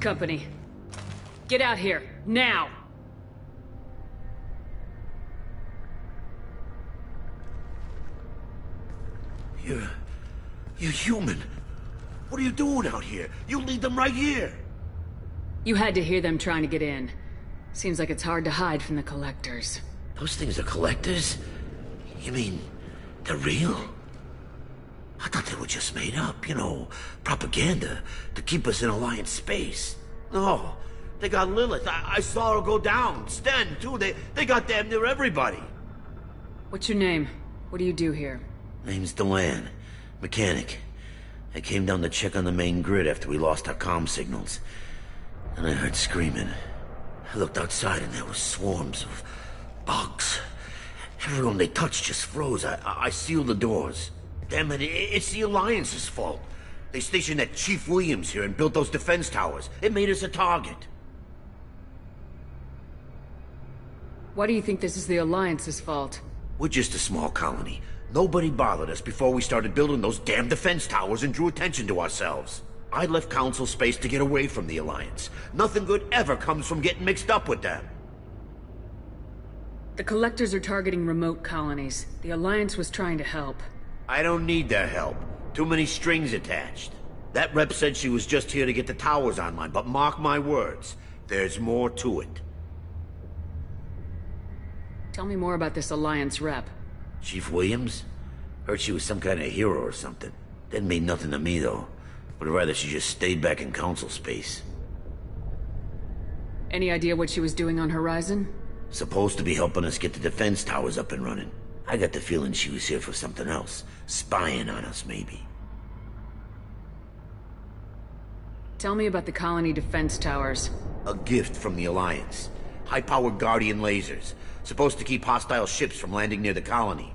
company. Get out here, now! You're human. What are you doing out here? You lead them right here. You had to hear them trying to get in. Seems like it's hard to hide from the collectors. Those things are collectors? You mean, they're real? I thought they were just made up, you know, propaganda to keep us in Alliance space. No, they got Lilith. I saw her go down. Sten, too. They got damn near everybody. What's your name? What do you do here? Name's Delan. Mechanic. I came down to check on the main grid after we lost our comm signals. And I heard screaming. I looked outside and there were swarms of bugs. Everyone they touched just froze. I sealed the doors. Damn it, it's the Alliance's fault. They stationed that Chief Williams here and built those defense towers. It made us a target. Why do you think this is the Alliance's fault? We're just a small colony. Nobody bothered us before we started building those damn defense towers and drew attention to ourselves. I left Council space to get away from the Alliance. Nothing good ever comes from getting mixed up with them. The Collectors are targeting remote colonies. The Alliance was trying to help. I don't need their help. Too many strings attached. That rep said she was just here to get the towers online, but mark my words, there's more to it. Tell me more about this Alliance rep. Chief Williams? Heard she was some kind of hero or something. Didn't mean nothing to me, though. Would rather she just stayed back in Council space. Any idea what she was doing on Horizon? Supposed to be helping us get the defense towers up and running. I got the feeling she was here for something else. Spying on us, maybe. Tell me about the colony defense towers. A gift from the Alliance. High-powered Guardian lasers. Supposed to keep hostile ships from landing near the colony.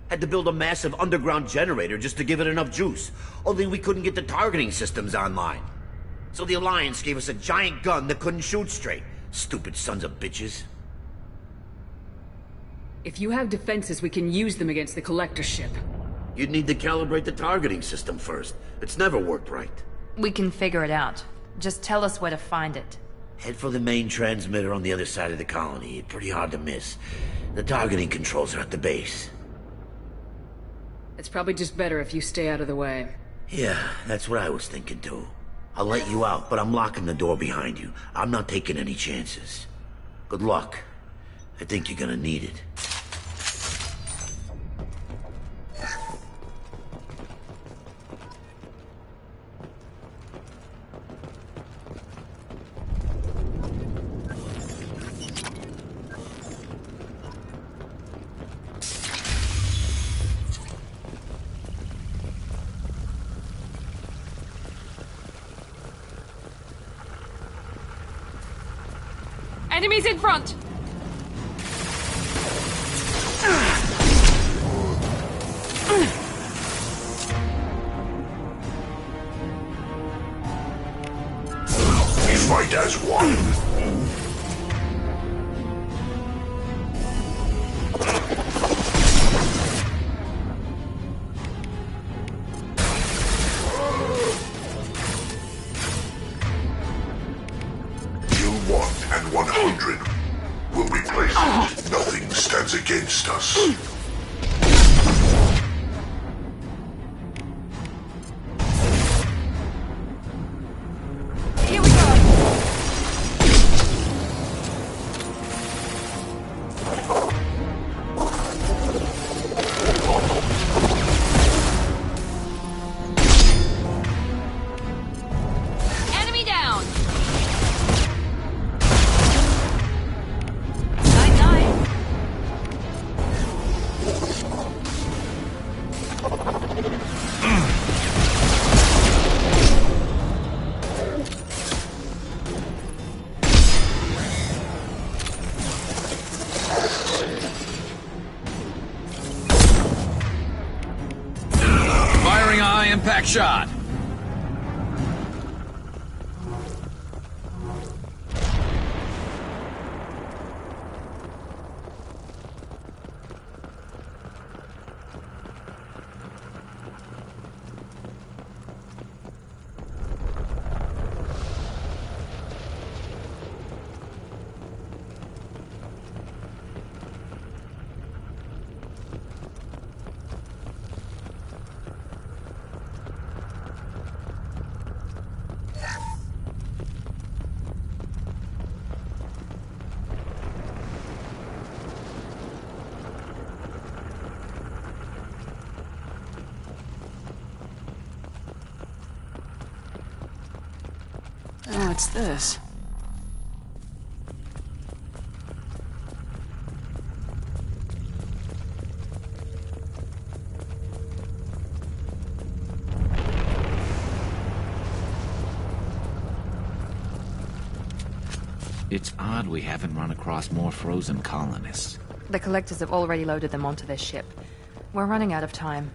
Had to build a massive underground generator just to give it enough juice. Only we couldn't get the targeting systems online. So the Alliance gave us a giant gun that couldn't shoot straight. Stupid sons of bitches. If you have defenses, we can use them against the Collector ship. You'd need to calibrate the targeting system first. It's never worked right. We can figure it out. Just tell us where to find it. Head for the main transmitter on the other side of the colony. Pretty hard to miss. The targeting controls are at the base. It's probably just better if you stay out of the way. Yeah, that's what I was thinking too. I'll let you out, but I'm locking the door behind you. I'm not taking any chances. Good luck. I think you're gonna need it. Enemies in front! We fight as one. And 100 will replace it. Nothing stands against us. Here we go. Enemy down. Firing a high-impact shot. What's this? It's odd we haven't run across more frozen colonists. The collectors have already loaded them onto their ship. We're running out of time.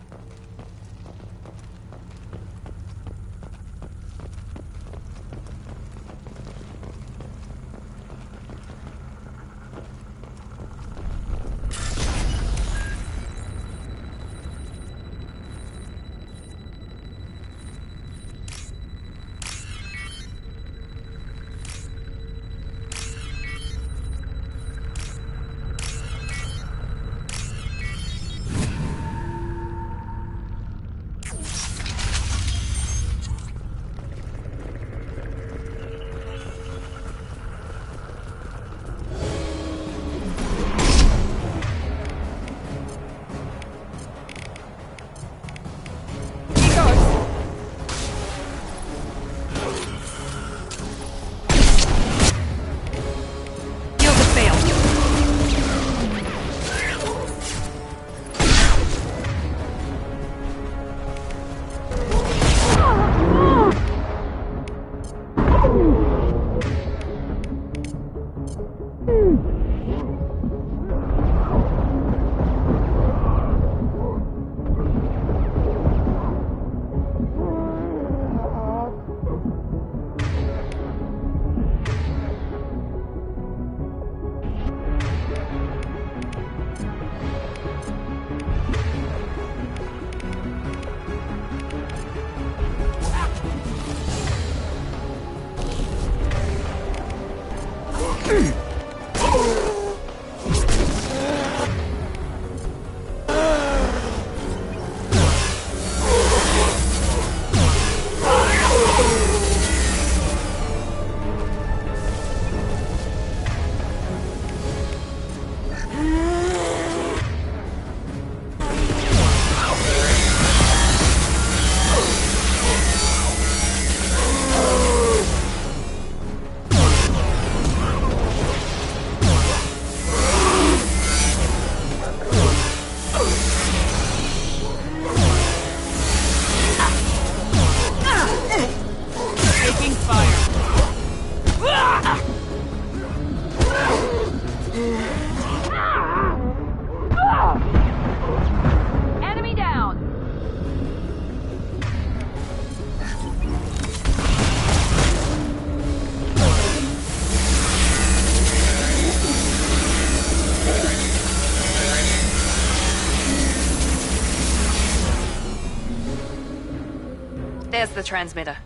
There's the transmitter.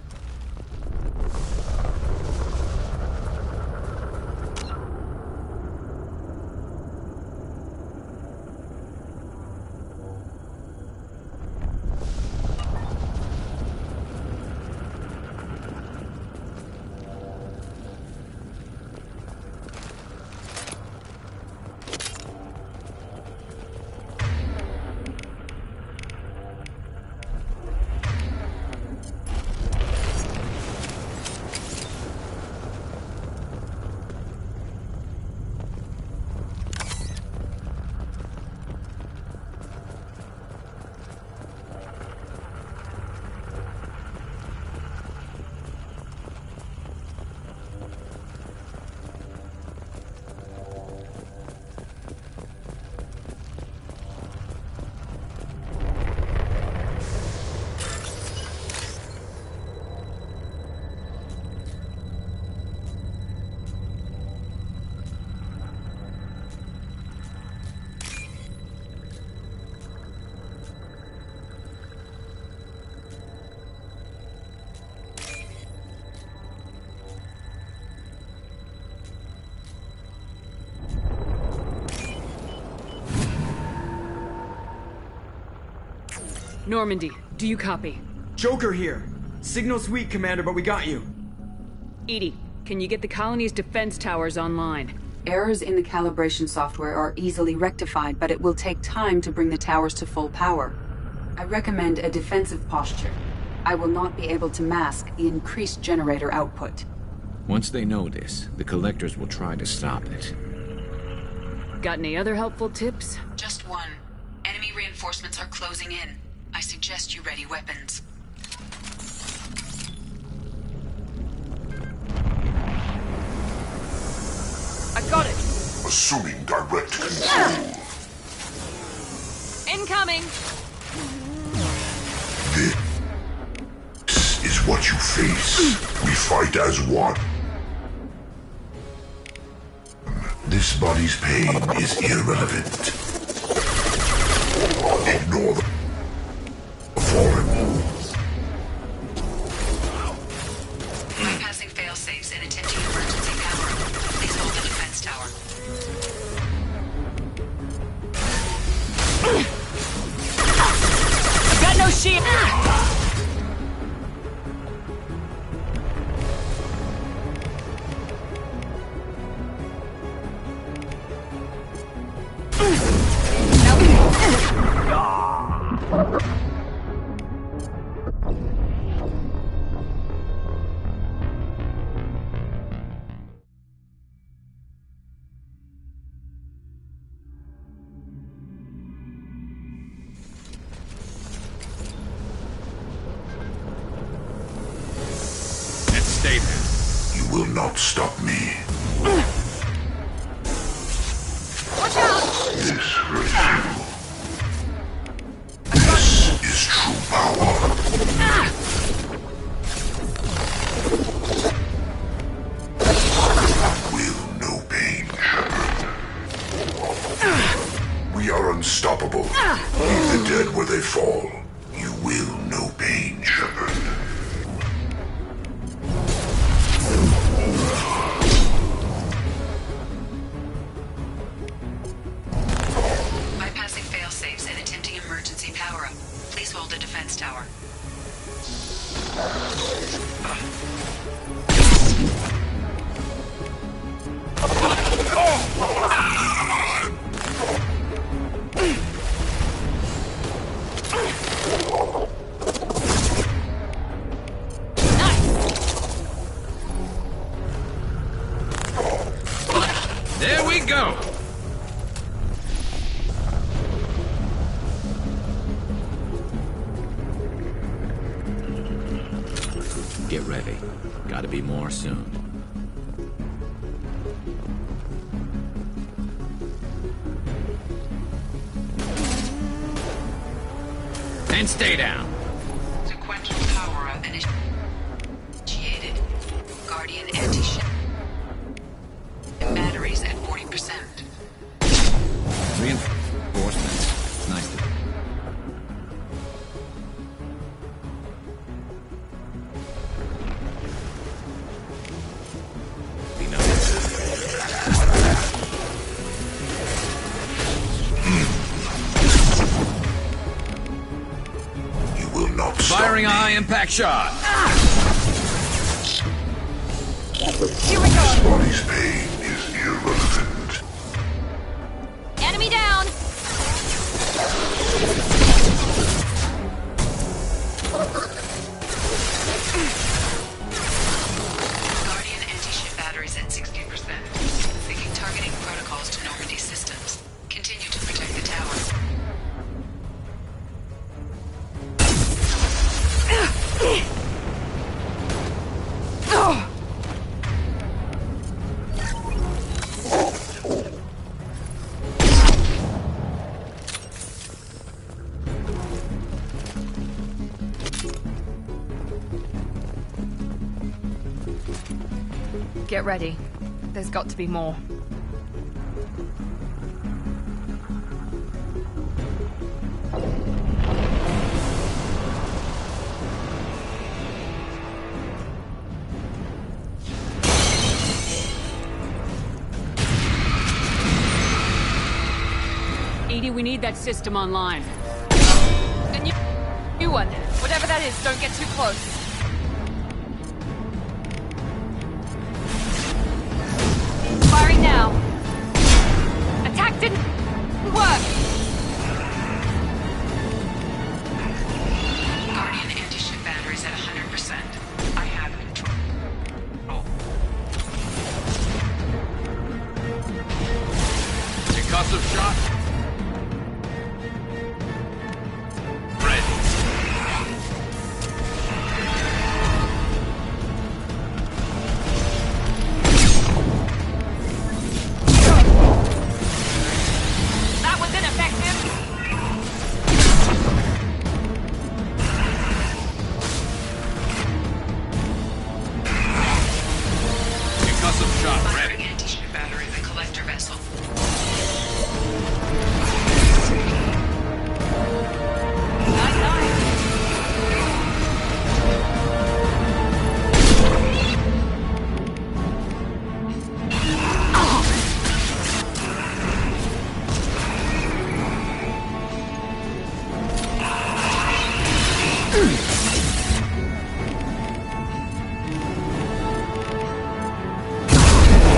Normandy, do you copy? Joker here. Signal's weak, Commander, but we got you. EDI, can you get the colony's defense towers online? Errors in the calibration software are easily rectified, but it will take time to bring the towers to full power. I recommend a defensive posture. I will not be able to mask the increased generator output. Once they know this, the Collectors will try to stop it. Got any other helpful tips? Just one. Enemy reinforcements are closing in. I suggest you ready weapons. I got it! Assuming direct control. Incoming! This is what you face. We fight as one. This body's pain is irrelevant. Ignore the fallen. Bypassing fail-safes and attempting emergency power. Please hold the defense tower. Got no shield! You will not stop me. Watch out! This hurts you. This is true power. Will no pain, Shepard. We are unstoppable. Leave the dead where they fall. You will no pain, Shepard. Bypassing fail-safes and attempting emergency power-up. Please hold the defense tower. There we go! Get ready. Gotta be more soon. And stay down. Sequential power-up initiated. Guardian anti-ship. Batteries at 40%. Reinforcements. Nice to... be noticed. You will not stop Firing me. high impact shot. Here we go! This body's pain is irrelevant. Enemy down! Guardian anti-ship batteries at 60%. Syncing targeting protocols to Normandy systems. Continue to protect the tower. Get ready. There's got to be more. Edie, we need that system online. A new one. Whatever that is, don't get too close. Firing now. Attack didn't work. Guardian anti-ship batteries at 100%. I have control. Concussive shot. Ready. That was ineffective. Concussive shot ready. Firing anti-ship battery in the collector vessel.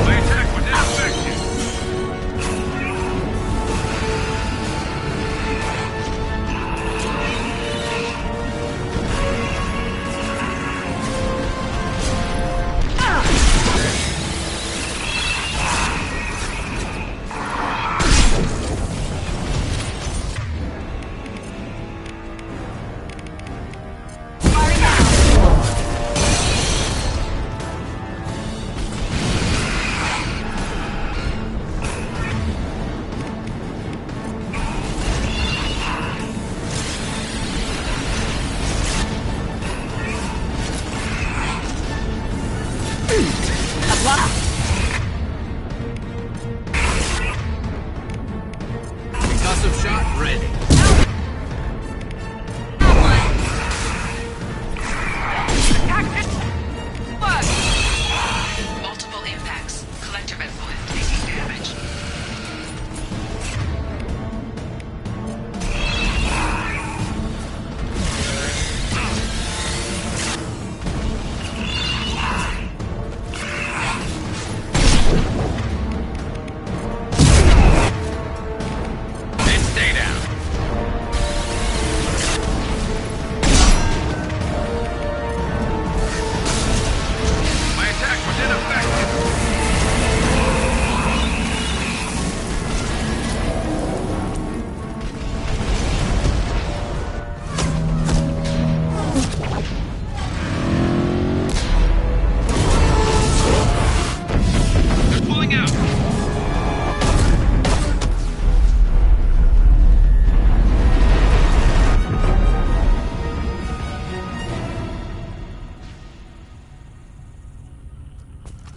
My attack was ineffective. Concussive shot ready. Multiple impacts. Collector vessel is taking damage. And stay down. My attack was ineffective. They're pulling out.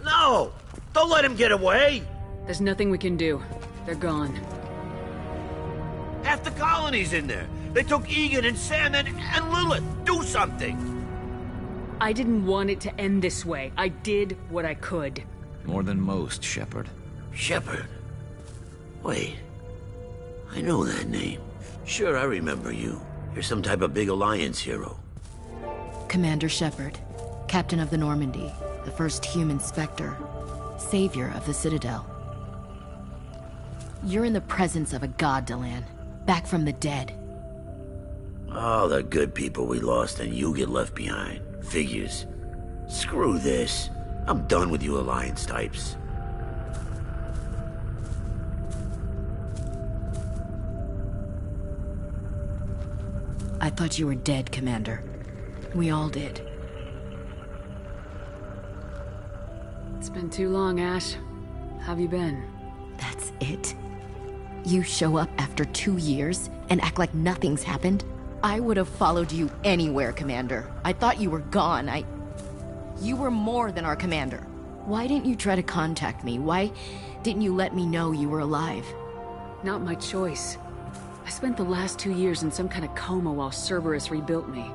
No! Don't let him get away! There's nothing we can do. They're gone. Half the colony's in there. They took Egan and Sam and Lilith. Do something! I didn't want it to end this way. I did what I could. More than most, Shepard. Shepard? Wait. I know that name. Sure, I remember you. You're some type of big Alliance hero. Commander Shepard, Captain of the Normandy, the first human Spectre, savior of the Citadel. You're in the presence of a god, Delan, back from the dead. All the good people we lost and you get left behind. Figures. Screw this. I'm done with you Alliance types. I thought you were dead, Commander. We all did. It's been too long, Ash. How've you been? That's it? You show up after 2 years and act like nothing's happened? I would have followed you anywhere, Commander. I thought you were gone. You were more than our commander. Why didn't you try to contact me? Why didn't you let me know you were alive? Not my choice. I spent the last 2 years in some kind of coma while Cerberus rebuilt me.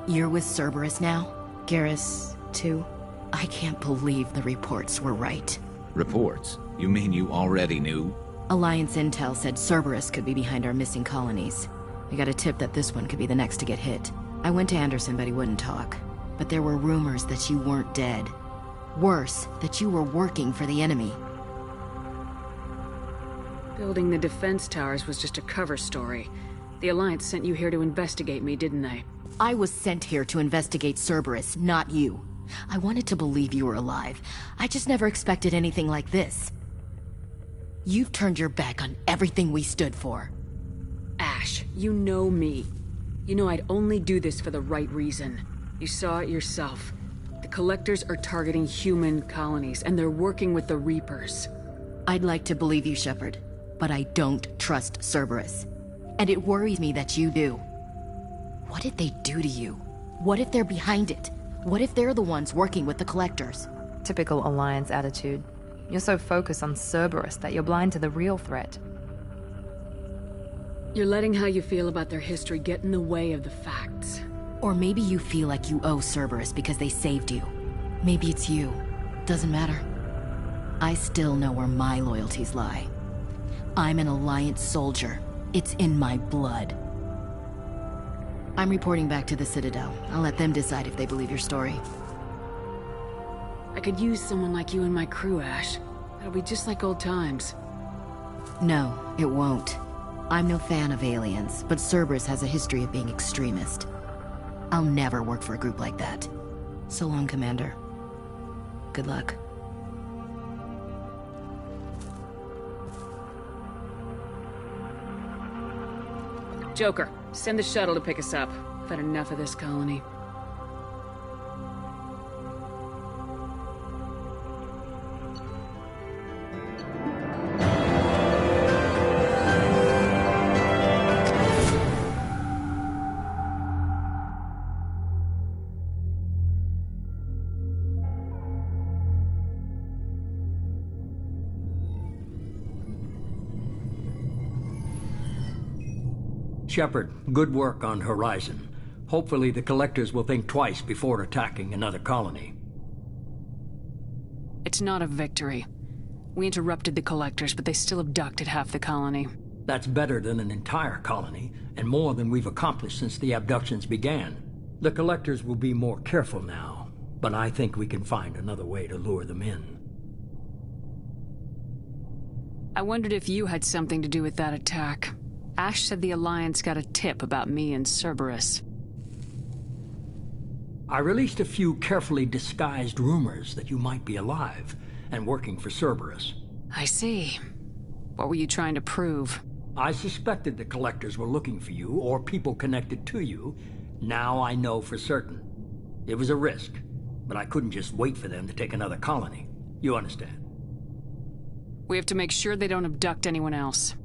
You're with Cerberus now? Garrus, too? I can't believe the reports were right. Reports? You mean you already knew? Alliance intel said Cerberus could be behind our missing colonies. We got a tip that this one could be the next to get hit. I went to Anderson, but he wouldn't talk. But there were rumors that you weren't dead. Worse, that you were working for the enemy. Building the defense towers was just a cover story. The Alliance sent you here to investigate me, didn't they? I was sent here to investigate Cerberus, not you. I wanted to believe you were alive. I just never expected anything like this. You've turned your back on everything we stood for. Ash, you know me. You know I'd only do this for the right reason. You saw it yourself. The Collectors are targeting human colonies, and they're working with the Reapers. I'd like to believe you, Shepard, but I don't trust Cerberus. And it worries me that you do. What did they do to you? What if they're behind it? What if they're the ones working with the Collectors? Typical Alliance attitude. You're so focused on Cerberus that you're blind to the real threat. You're letting how you feel about their history get in the way of the facts. Or maybe you feel like you owe Cerberus because they saved you. Maybe it's you. Doesn't matter. I still know where my loyalties lie. I'm an Alliance soldier. It's in my blood. I'm reporting back to the Citadel. I'll let them decide if they believe your story. I could use someone like you in my crew, Ash. It'll be just like old times. No, it won't. I'm no fan of aliens, but Cerberus has a history of being extremist. I'll never work for a group like that. So long, Commander. Good luck. Joker, send the shuttle to pick us up. I've had enough of this colony. Shepard, good work on Horizon. Hopefully the Collectors will think twice before attacking another colony. It's not a victory. We interrupted the Collectors, but they still abducted half the colony. That's better than an entire colony, and more than we've accomplished since the abductions began. The Collectors will be more careful now, but I think we can find another way to lure them in. I wondered if you had something to do with that attack. Ash said the Alliance got a tip about me and Cerberus. I released a few carefully disguised rumors that you might be alive and working for Cerberus. I see. What were you trying to prove? I suspected the Collectors were looking for you or people connected to you. Now I know for certain. It was a risk, but I couldn't just wait for them to take another colony. You understand? We have to make sure they don't abduct anyone else.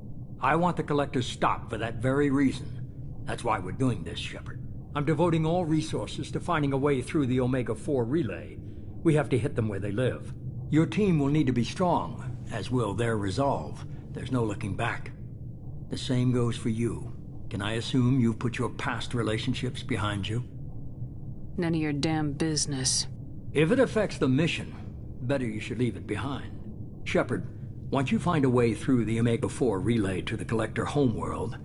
I want the Collectors stopped for that very reason. That's why we're doing this, Shepard. I'm devoting all resources to finding a way through the Omega-4 relay. We have to hit them where they live. Your team will need to be strong, as will their resolve. There's no looking back. The same goes for you. Can I assume you've put your past relationships behind you? None of your damn business. If it affects the mission, better you should leave it behind. Shepard, once you find a way through the Omega-4 relay to the Collector homeworld,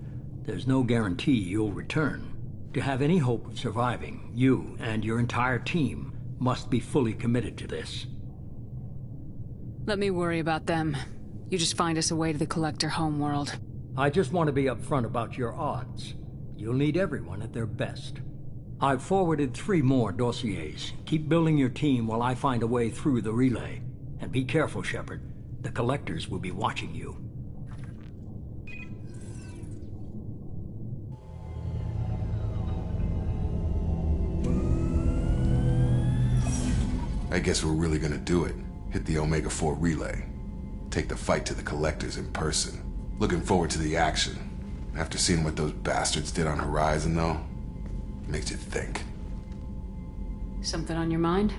there's no guarantee you'll return. To have any hope of surviving, you and your entire team must be fully committed to this. Let me worry about them. You just find us a way to the Collector homeworld. I just want to be upfront about your odds. You'll need everyone at their best. I've forwarded 3 more dossiers. Keep building your team while I find a way through the relay. And be careful, Shepard. The Collectors will be watching you. I guess we're really gonna do it. Hit the Omega-4 relay. Take the fight to the Collectors in person. Looking forward to the action. After seeing what those bastards did on Horizon, though, makes you think. Something on your mind?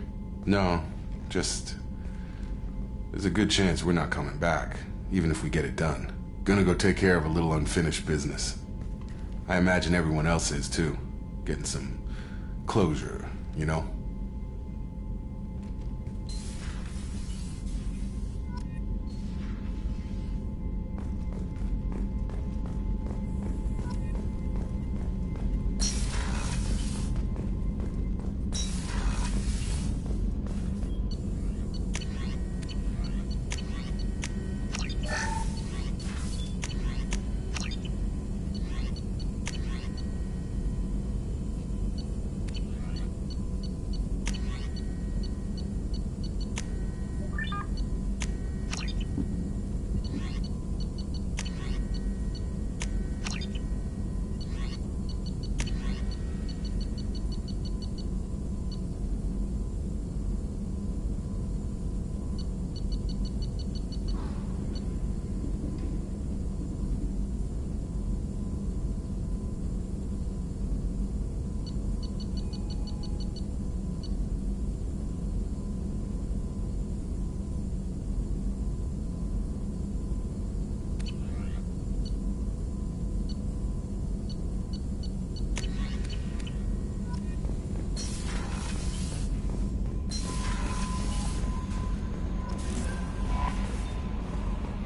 No, just... there's a good chance we're not coming back, even if we get it done. Gonna go take care of a little unfinished business. I imagine everyone else is, too. Getting some closure, you know?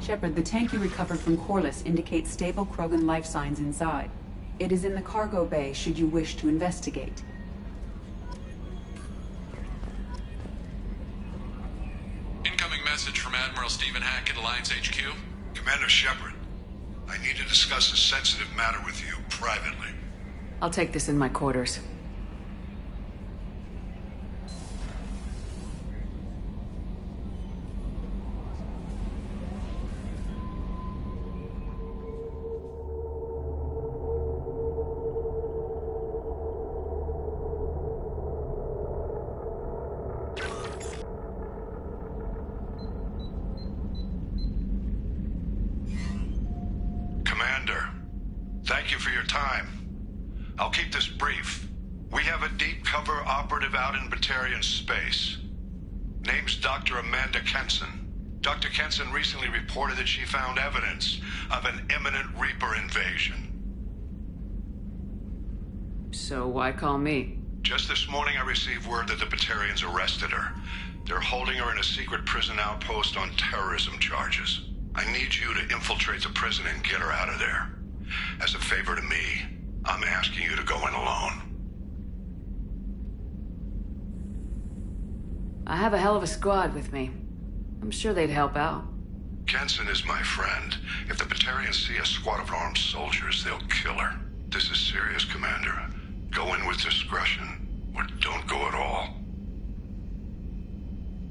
Shepard, the tank you recovered from Corliss indicates stable Krogan life signs inside. It is in the cargo bay should you wish to investigate. Incoming message from Admiral Stephen Hackett, Alliance HQ. Commander Shepard, I need to discuss a sensitive matter with you privately. I'll take this in my quarters. Commander, thank you for your time. I'll keep this brief. We have a deep cover operative out in Batarian space. Name's Dr. Amanda Kenson. Dr. Kenson recently reported that she found evidence of an imminent Reaper invasion. So why call me? Just this morning I received word that the Batarians arrested her. They're holding her in a secret prison outpost on terrorism charges. I need you to infiltrate the prison and get her out of there. As a favor to me, I'm asking you to go in alone. I have a hell of a squad with me. I'm sure they'd help out. Kenson is my friend. If the Batarians see a squad of armed soldiers, they'll kill her. This is serious, Commander. Go in with discretion, or don't go at all.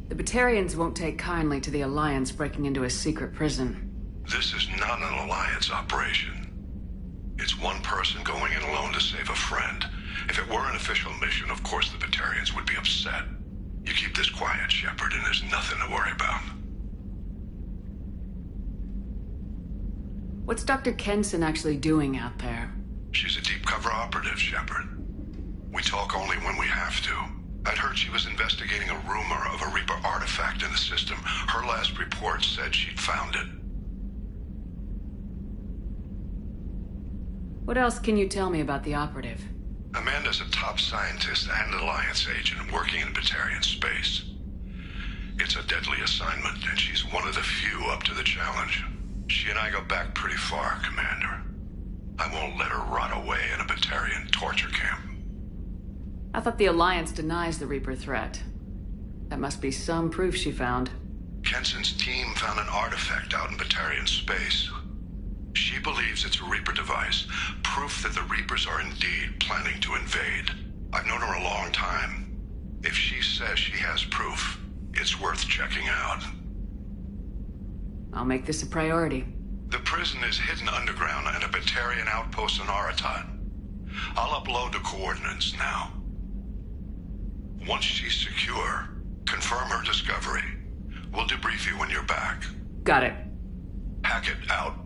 The Batarians won't take kindly to the Alliance breaking into a secret prison. This is not an Alliance operation. It's one person going in alone to save a friend. If it were an official mission, of course the Batarians would be upset. You keep this quiet, Shepard, and there's nothing to worry about. What's Dr. Kenson actually doing out there? She's a deep cover operative, Shepard. We talk only when we have to. I'd heard she was investigating a rumor of a Reaper artifact in the system. Her last report said she'd found it. What else can you tell me about the operative? Amanda's a top scientist and Alliance agent working in Batarian space. It's a deadly assignment, and she's one of the few up to the challenge. She and I go back pretty far, Commander. I won't let her rot away in a Batarian torture camp. I thought the Alliance denies the Reaper threat. That must be some proof she found. Kenson's team found an artifact out in Batarian space. She believes it's a Reaper device, proof that the Reapers are indeed planning to invade. I've known her a long time. If she says she has proof, it's worth checking out. I'll make this a priority. The prison is hidden underground at a Batarian outpost in Aratat. I'll upload the coordinates now. Once she's secure, confirm her discovery. We'll debrief you when you're back. Got it. Hackett out.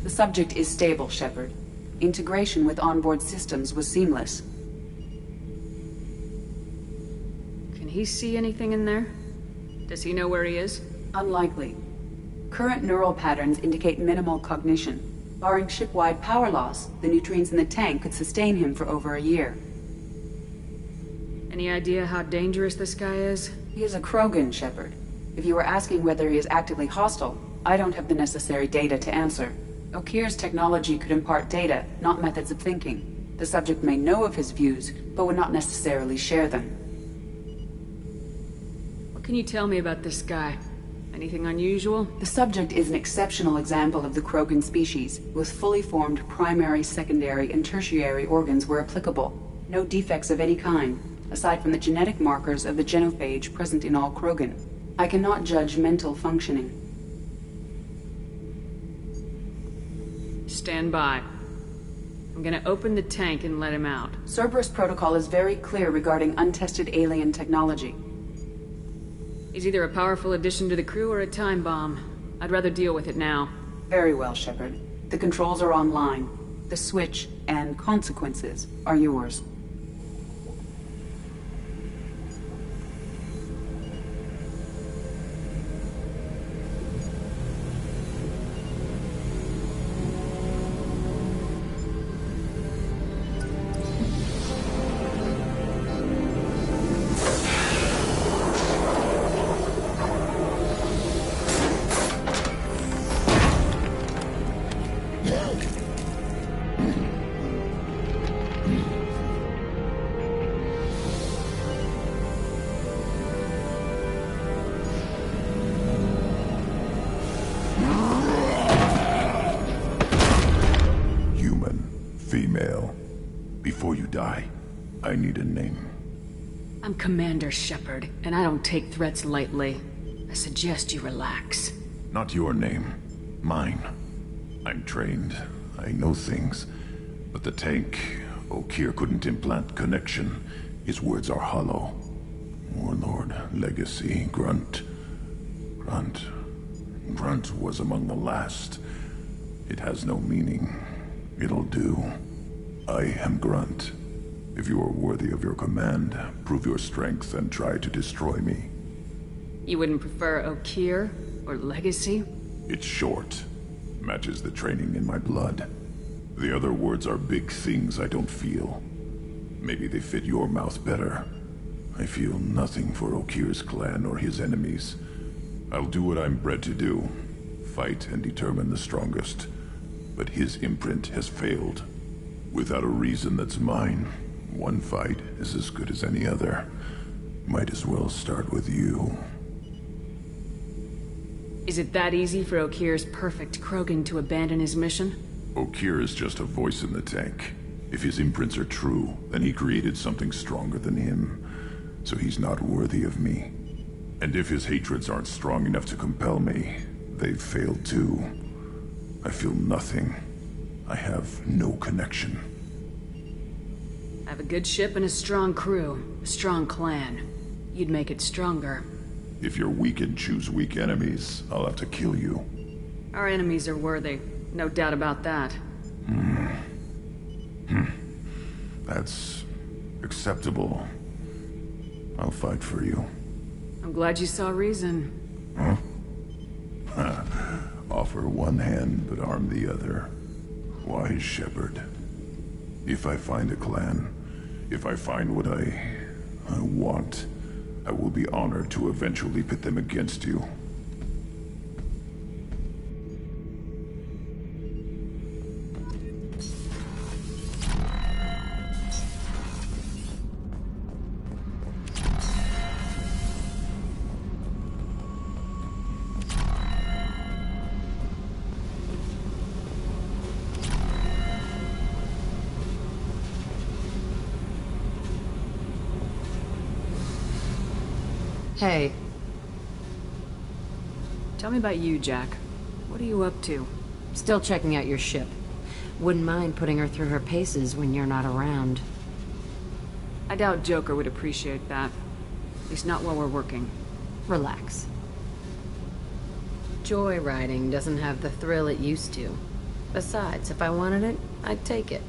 The subject is stable, Shepard. Integration with onboard systems was seamless. Can he see anything in there? Does he know where he is? Unlikely. Current neural patterns indicate minimal cognition. Barring ship-wide power loss, the nutrients in the tank could sustain him for over a year. Any idea how dangerous this guy is? He is a Krogan, Shepard. If you were asking whether he is actively hostile, I don't have the necessary data to answer. Okeer's technology could impart data, not methods of thinking. The subject may know of his views, but would not necessarily share them. What can you tell me about this guy? Anything unusual? The subject is an exceptional example of the Krogan species, with fully formed primary, secondary, and tertiary organs where applicable. No defects of any kind, aside from the genetic markers of the genophage present in all Krogan. I cannot judge mental functioning. Stand by. I'm gonna open the tank and let him out. Cerberus protocol is very clear regarding untested alien technology. He's either a powerful addition to the crew or a time bomb. I'd rather deal with it now. Very well, Shepard. The controls are online. The switch and consequences are yours. Female. Before you die, I need a name. I'm Commander Shepard, and I don't take threats lightly. I suggest you relax. Not your name. Mine. I'm trained. I know things. But the tank, Okeer couldn't implant connection. His words are hollow. Warlord, Legacy, Grunt. Grunt was among the last. It has no meaning. It'll do. I am Grunt. If you are worthy of your command, prove your strength and try to destroy me. You wouldn't prefer Okeer or Legacy? It's short. Matches the training in my blood. The other words are big things I don't feel. Maybe they fit your mouth better. I feel nothing for Okeer's clan or his enemies. I'll do what I'm bred to do. Fight and determine the strongest. But his imprint has failed. Without a reason that's mine, one fight is as good as any other. Might as well start with you. Is it that easy for Okeer's perfect Krogan to abandon his mission? Okeer is just a voice in the tank. If his imprints are true, then he created something stronger than him. So he's not worthy of me. And if his hatreds aren't strong enough to compel me, they've failed too. I feel nothing. I have no connection. I have a good ship and a strong crew. A strong clan. You'd make it stronger. If you're weak and choose weak enemies, I'll have to kill you. Our enemies are worthy. No doubt about that. That's acceptable. I'll fight for you. I'm glad you saw reason. Huh? Offer one hand, but arm the other. Wise Shepard. If I find a clan, if I find what I want, I will be honored to eventually pit them against you. Hey. Tell me about you, Jack. What are you up to? Still checking out your ship. Wouldn't mind putting her through her paces when you're not around. I doubt Joker would appreciate that. At least not while we're working. Relax. Joyriding doesn't have the thrill it used to. Besides, if I wanted it, I'd take it.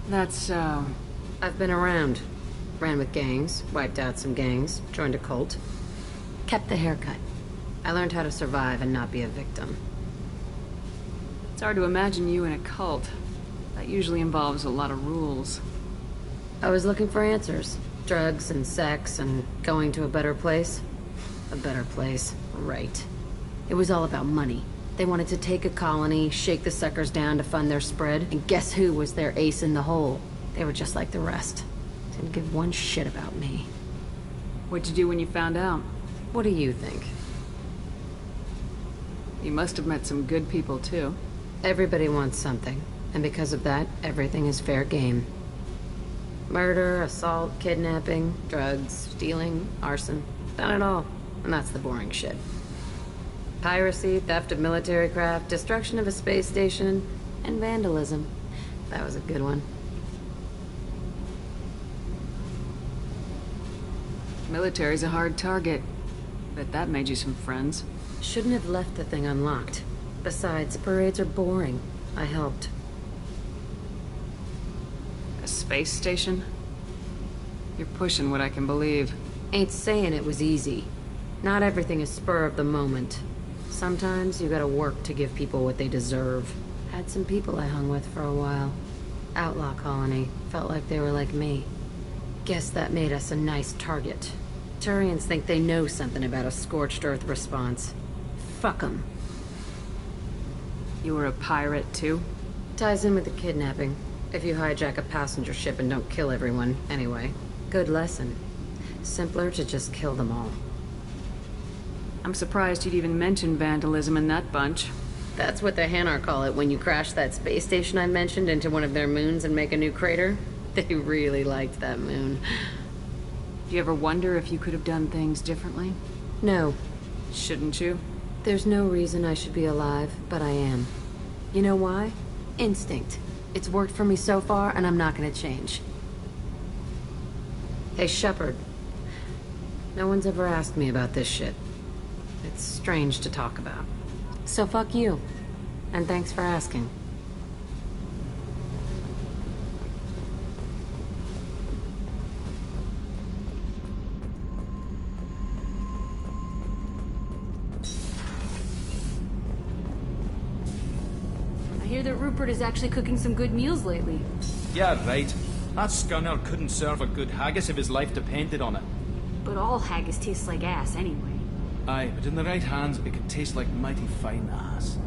That's so... I've been around. Ran with gangs, wiped out some gangs, joined a cult. Kept the haircut. I learned how to survive and not be a victim. It's hard to imagine you in a cult. That usually involves a lot of rules. I was looking for answers. Drugs and sex and going to a better place. A better place, right. It was all about money. They wanted to take a colony, shake the suckers down to fund their spread, and guess who was their ace in the hole? They were just like the rest. Didn't give one shit about me. What'd you do when you found out? What do you think? You must have met some good people, too. Everybody wants something, and because of that, everything is fair game. Murder, assault, kidnapping, drugs, stealing, arson. Done it all, and that's the boring shit. Piracy, theft of military craft, destruction of a space station, and vandalism. That was a good one. Military's a hard target. Bet that made you some friends. Shouldn't have left the thing unlocked. Besides, parades are boring. I helped. A space station? You're pushing what I can believe. Ain't saying it was easy. Not everything is spur of the moment. Sometimes you gotta work to give people what they deserve. Had some people I hung with for a while. Outlaw colony. Felt like they were like me. Guess that made us a nice target. Turians think they know something about a scorched earth response. Fuck 'em. You were a pirate, too? Ties in with the kidnapping. If you hijack a passenger ship and don't kill everyone, anyway. Good lesson. Simpler to just kill them all. I'm surprised you'd even mention vandalism in that bunch. That's what the Hanar call it when you crash that space station I mentioned into one of their moons and make a new crater. They really liked that moon. Do you ever wonder if you could have done things differently? No. Shouldn't you? There's no reason I should be alive, but I am. You know why? Instinct. It's worked for me so far, and I'm not gonna change. Hey, Shepard. No one's ever asked me about this shit. It's strange to talk about. So fuck you. And thanks for asking. I hear that Rupert is actually cooking some good meals lately. Yeah, right. That scunner couldn't serve a good haggis if his life depended on it. But all haggis tastes like ass anyway. Aye, but in the right hands, it could taste like mighty fine ass.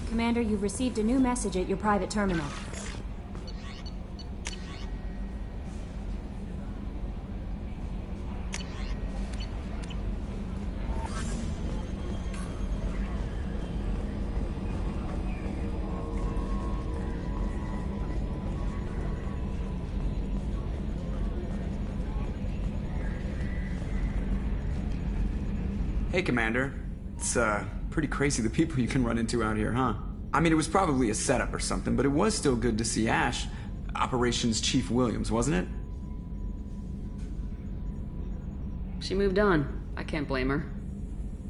Commander, you've received a new message at your private terminal. Hey, Commander. It's, pretty crazy the people you can run into out here, huh? I mean, it was probably a setup or something, but it was still good to see Ash. Operations Chief Williams, wasn't it? She moved on. I can't blame her.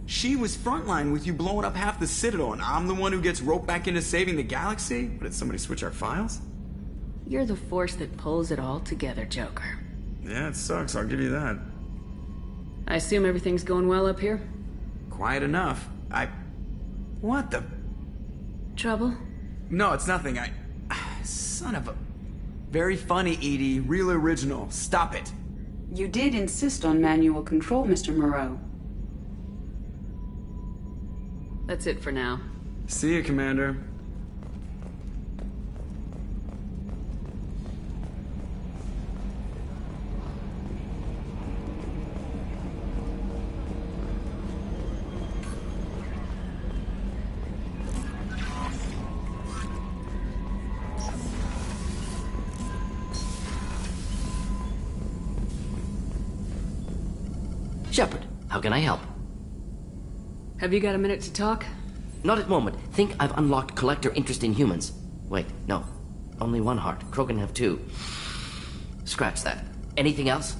She was frontline with you blowing up half the Citadel, and I'm the one who gets roped back into saving the galaxy? But did somebody switch our files? You're the force that pulls it all together, Joker. Yeah, it sucks, I'll give you that. I assume everything's going well up here? Quiet enough. What the... Trouble? No, it's nothing. Son of a... Very funny, Edie. Real original. Stop it. You did insist on manual control, Mr. Moreau. That's it for now. See you, Commander. Shepard, how can I help? Have you got a minute to talk? Not at the moment. Think I've unlocked collector interest in humans. Wait, no. Only one heart. Krogan have two. Scratch that. Anything else?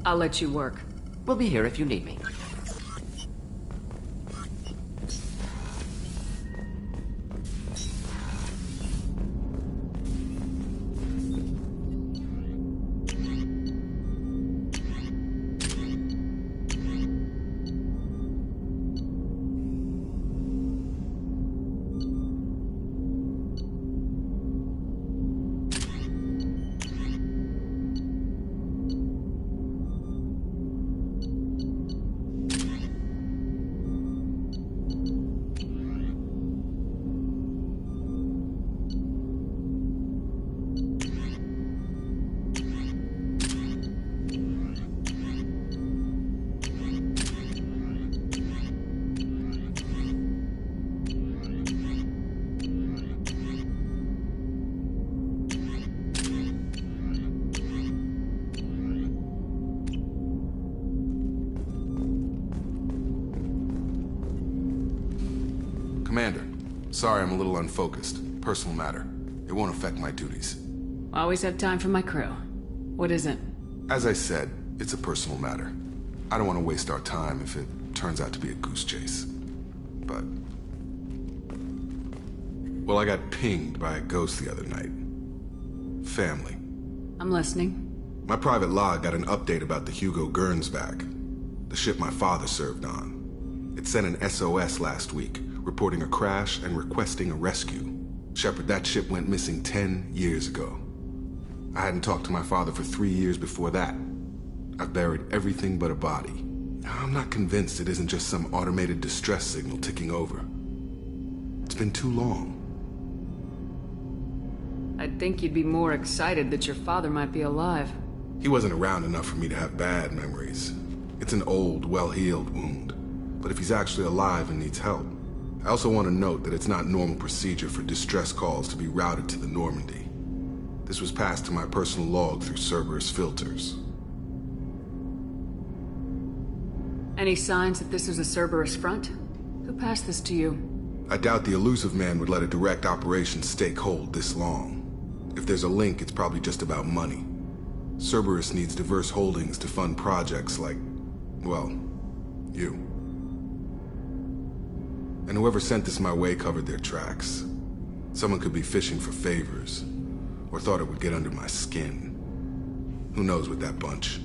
I'll let you work. We'll be here if you need me. Commander, sorry I'm a little unfocused. Personal matter. It won't affect my duties. Always have time for my crew. What is it? As I said, it's a personal matter. I don't want to waste our time if it turns out to be a goose chase. But... well, I got pinged by a ghost the other night. Family. I'm listening. My private log got an update about the Hugo Gernsback, the ship my father served on. It sent an SOS last week, reporting a crash and requesting a rescue. Shepard, that ship went missing 10 years ago. I hadn't talked to my father for 3 years before that. I've buried everything but a body. I'm not convinced it isn't just some automated distress signal ticking over. It's been too long. I'd think you'd be more excited that your father might be alive. He wasn't around enough for me to have bad memories. It's an old, well-healed wound. But if he's actually alive and needs help, I also want to note that it's not normal procedure for distress calls to be routed to the Normandy. This was passed to my personal log through Cerberus filters. Any signs that this is a Cerberus front? Who passed this to you? I doubt the elusive man would let a direct operation stake hold this long. If there's a link, it's probably just about money. Cerberus needs diverse holdings to fund projects like, well, you. And whoever sent this my way covered their tracks. Someone could be fishing for favors, or thought it would get under my skin. Who knows with that bunch?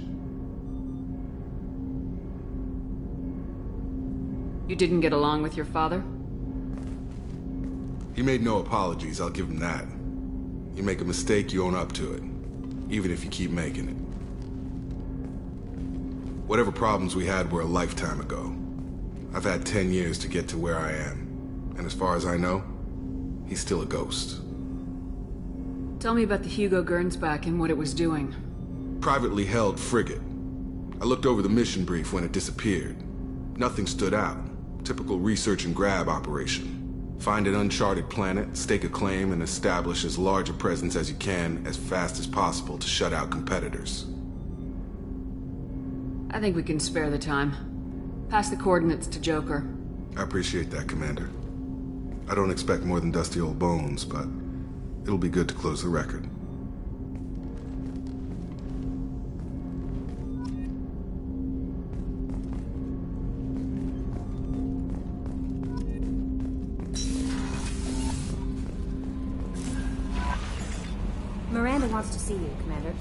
You didn't get along with your father? He made no apologies, I'll give him that. You make a mistake, you own up to it. Even if you keep making it. Whatever problems we had were a lifetime ago. I've had 10 years to get to where I am. And as far as I know, he's still a ghost. Tell me about the Hugo Gernsback and what it was doing. Privately held frigate. I looked over the mission brief when it disappeared. Nothing stood out. Typical research and grab operation. Find an uncharted planet, stake a claim, and establish as large a presence as you can as fast as possible to shut out competitors. I think we can spare the time. Pass the coordinates to Joker. I appreciate that, Commander. I don't expect more than dusty old bones, but it'll be good to close the record. Miranda wants to see you, Commander.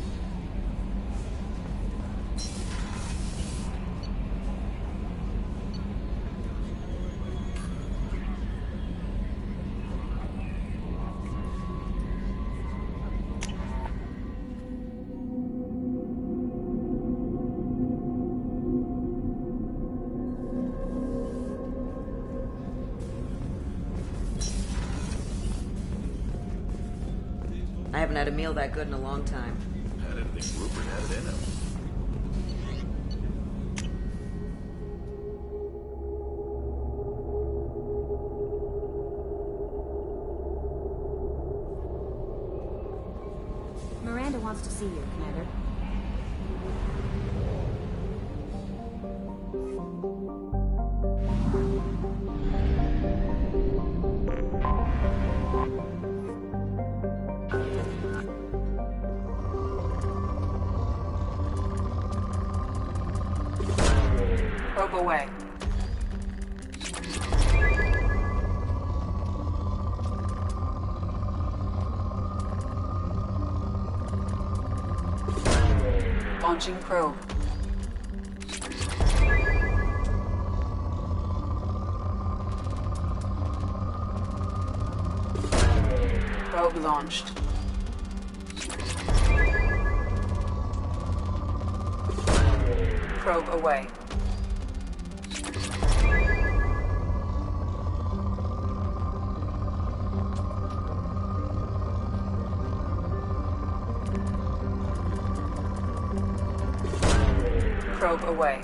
I haven't had a meal that good in a long time. I didn't think Rupert had it in him. Miranda wants to see you, Commander. Probe away. Launching probe. Probe launched. Probe away. Probe away.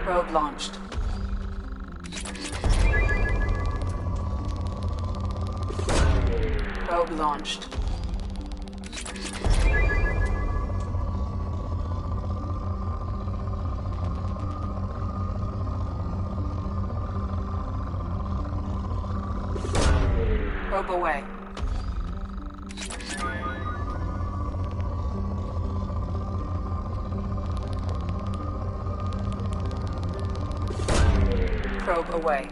Probe launched. Probe launched. Probe away. Probe away.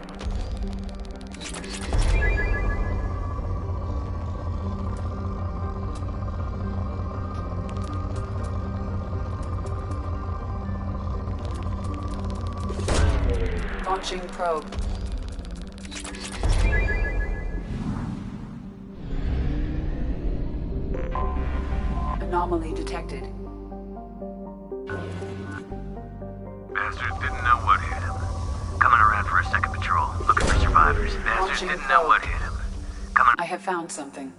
Launching probe. Anomaly detected. Bastards didn't know what hit him. Coming around for a second patrol, looking for survivors. Bastards didn't know what hit him. I have found something.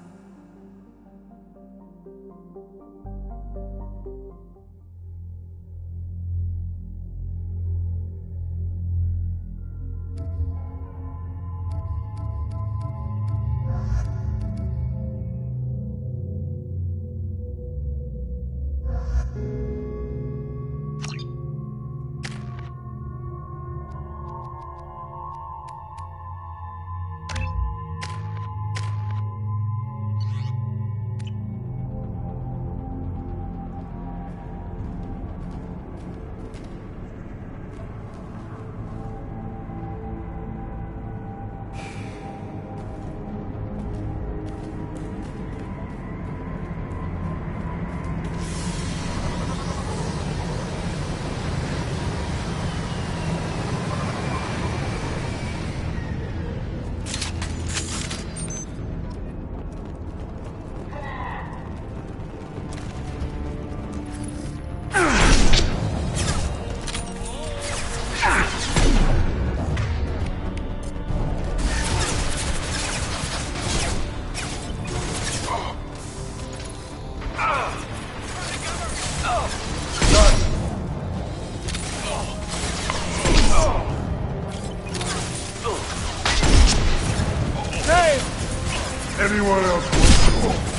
Anyone else want to go?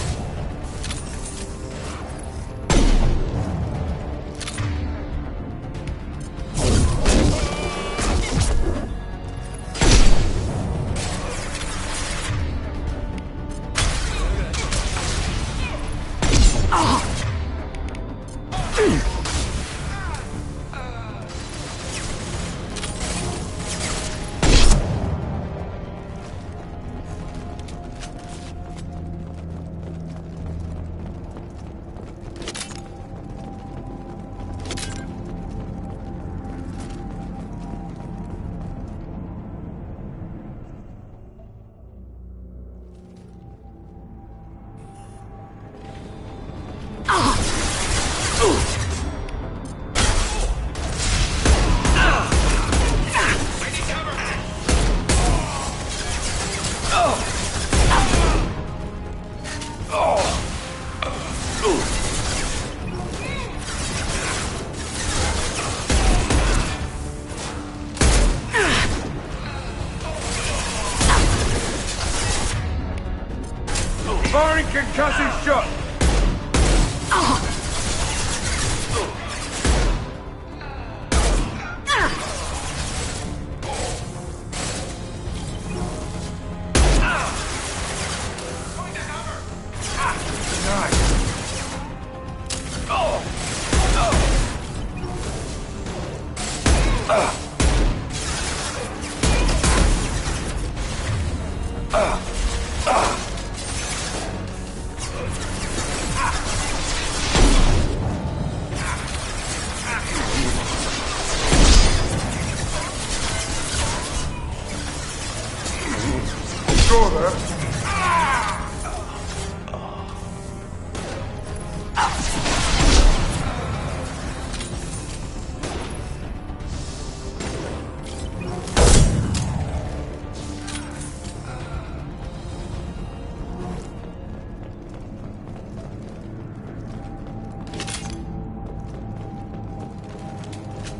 Firing concussive shot!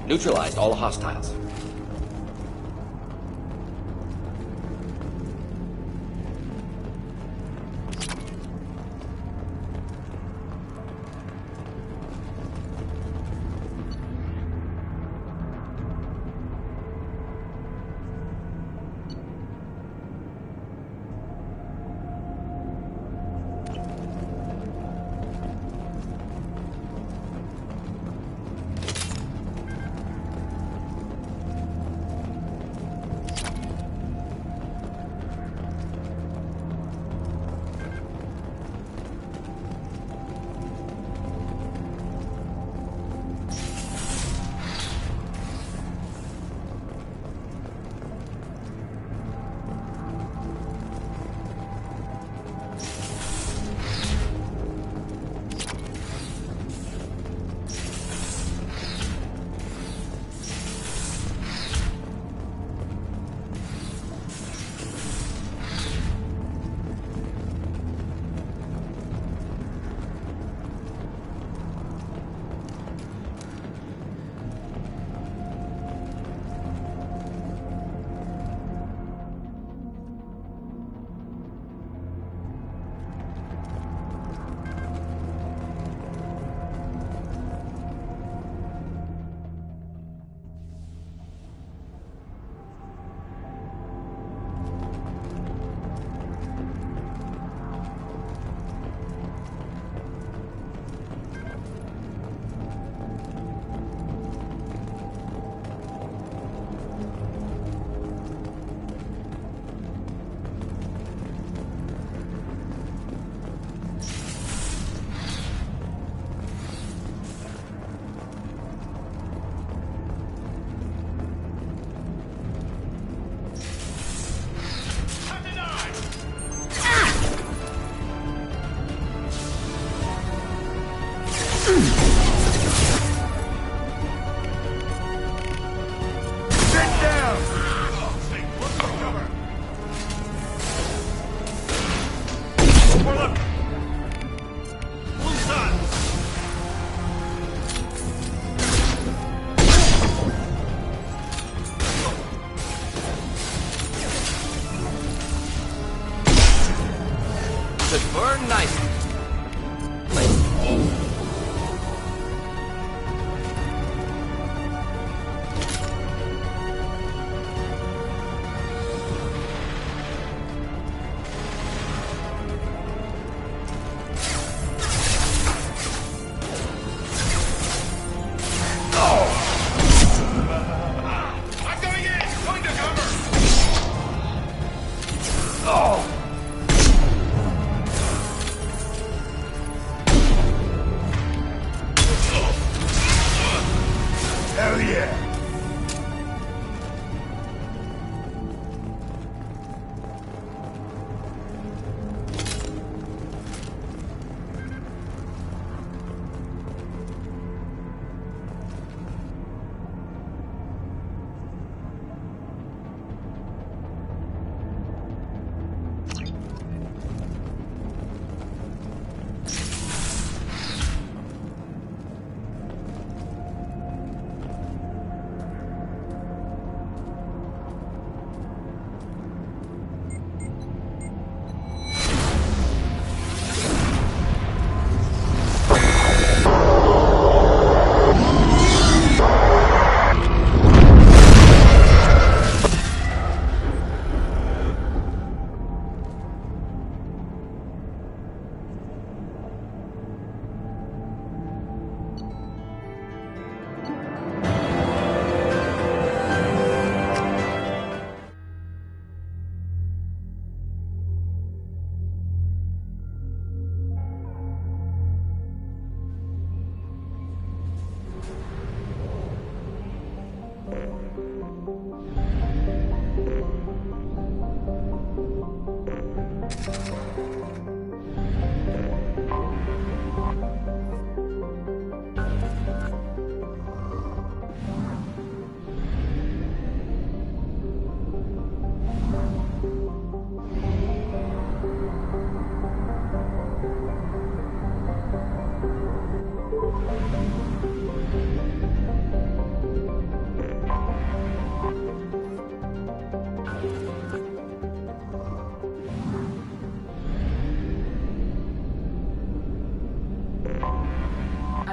Neutralized all hostiles.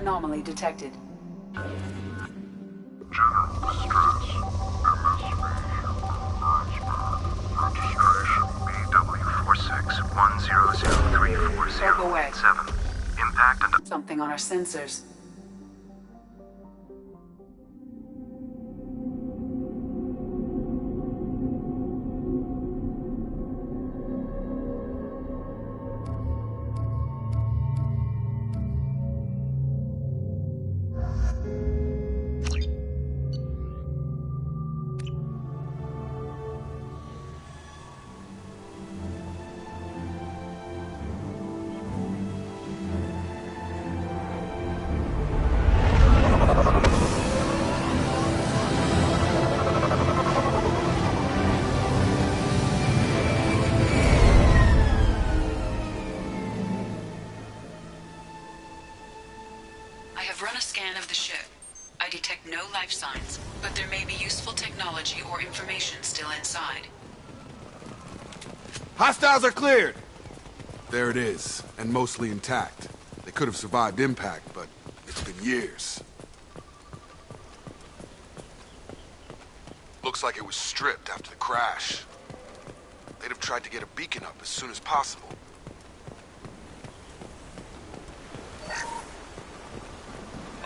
Anomaly detected. General distress. Registration BW46100340. Impact and... Something on our sensors. No life signs, but there may be useful technology or information still inside. Hostiles are cleared! There it is, and mostly intact. They could have survived impact, but it's been years. Looks like it was stripped after the crash. They'd have tried to get a beacon up as soon as possible.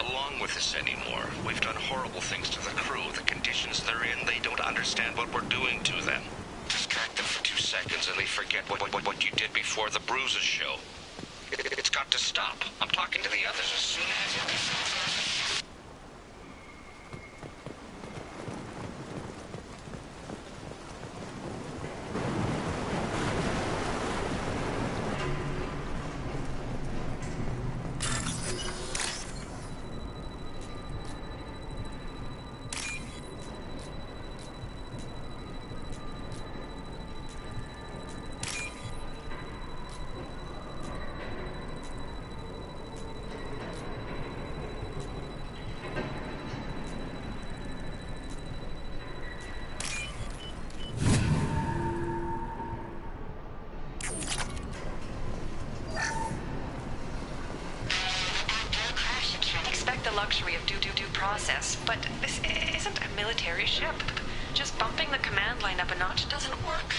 Along with this anymore. We've done horrible things to the crew. The conditions they're in, they don't understand what we're doing to them. Distract them for 2 seconds and they forget what you did before the bruises show. It's got to stop. I'm talking to the others as soon as... luxury of due process, but this isn't a military ship. Just bumping the command line up a notch doesn't work.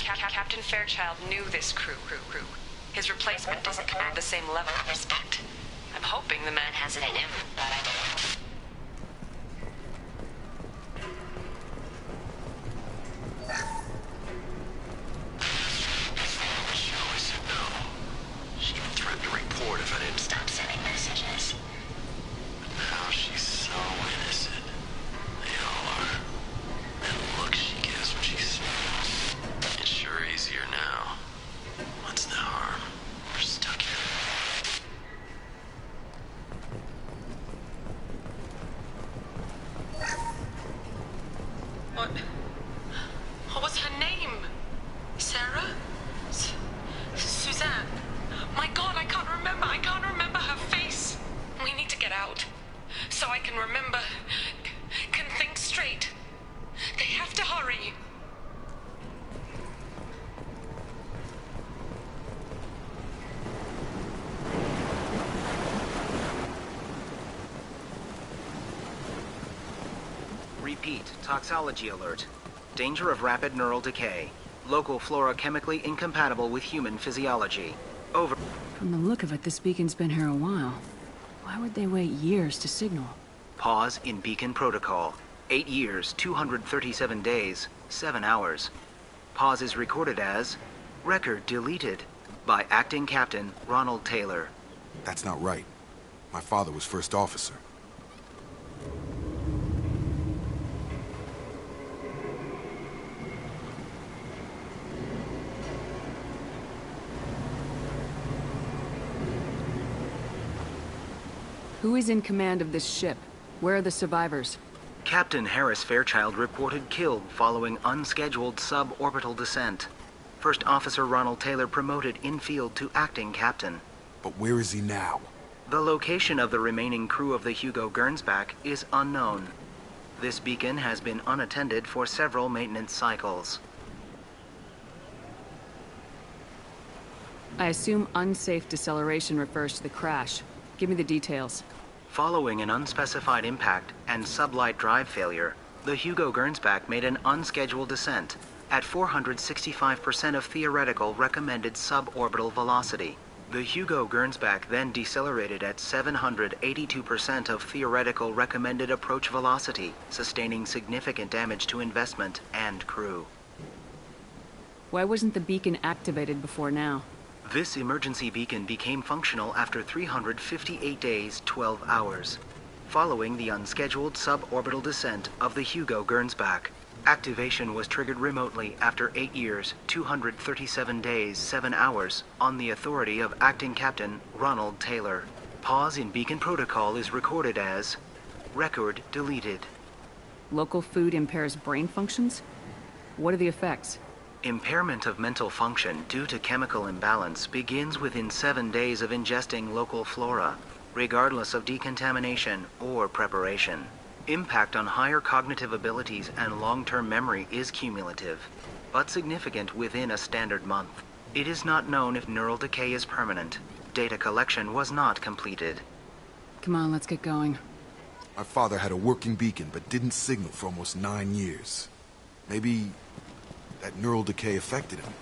Captain Fairchild knew this crew. His replacement doesn't command the same level of respect. I'm hoping the man has it in him, but I don't know. What was her name? Sarah? Suzanne? My God, I can't remember her face. We need to get out. So I can remember, can think straight. They have to hurry. Repeat, toxology alert. Danger of rapid neural decay. Local flora chemically incompatible with human physiology. Over. From the look of it, this beacon's been here a while. Why would they wait years to signal? Pause in beacon protocol. 8 years, 237 days, 7 hours. Pause is recorded as record deleted by Acting Captain Ronald Taylor. That's not right. My father was first officer. Who is in command of this ship? Where are the survivors? Captain Harris Fairchild reported killed following unscheduled suborbital descent. First Officer Ronald Taylor promoted in-field to acting captain. But where is he now? The location of the remaining crew of the Hugo Gernsback is unknown. This beacon has been unattended for several maintenance cycles. I assume unsafe deceleration refers to the crash. Give me the details. Following an unspecified impact and sublight drive failure, the Hugo Gernsback made an unscheduled descent at 465% of theoretical recommended suborbital velocity. The Hugo Gernsback then decelerated at 782% of theoretical recommended approach velocity, sustaining significant damage to investment and crew. Why wasn't the beacon activated before now? This emergency beacon became functional after 358 days, 12 hours, following the unscheduled suborbital descent of the Hugo Gernsback. Activation was triggered remotely after 8 years, 237 days, 7 hours, on the authority of Acting Captain Ronald Taylor. Pause in beacon protocol is recorded as record deleted. Local food impairs brain functions? What are the effects? Impairment of mental function due to chemical imbalance begins within 7 days of ingesting local flora, regardless of decontamination or preparation. Impact on higher cognitive abilities and long-term memory is cumulative, but significant within a standard month. It is not known if neural decay is permanent. Data collection was not completed. Come on, let's get going. My father had a working beacon, but didn't signal for almost 9 years. Maybe that neural decay affected him.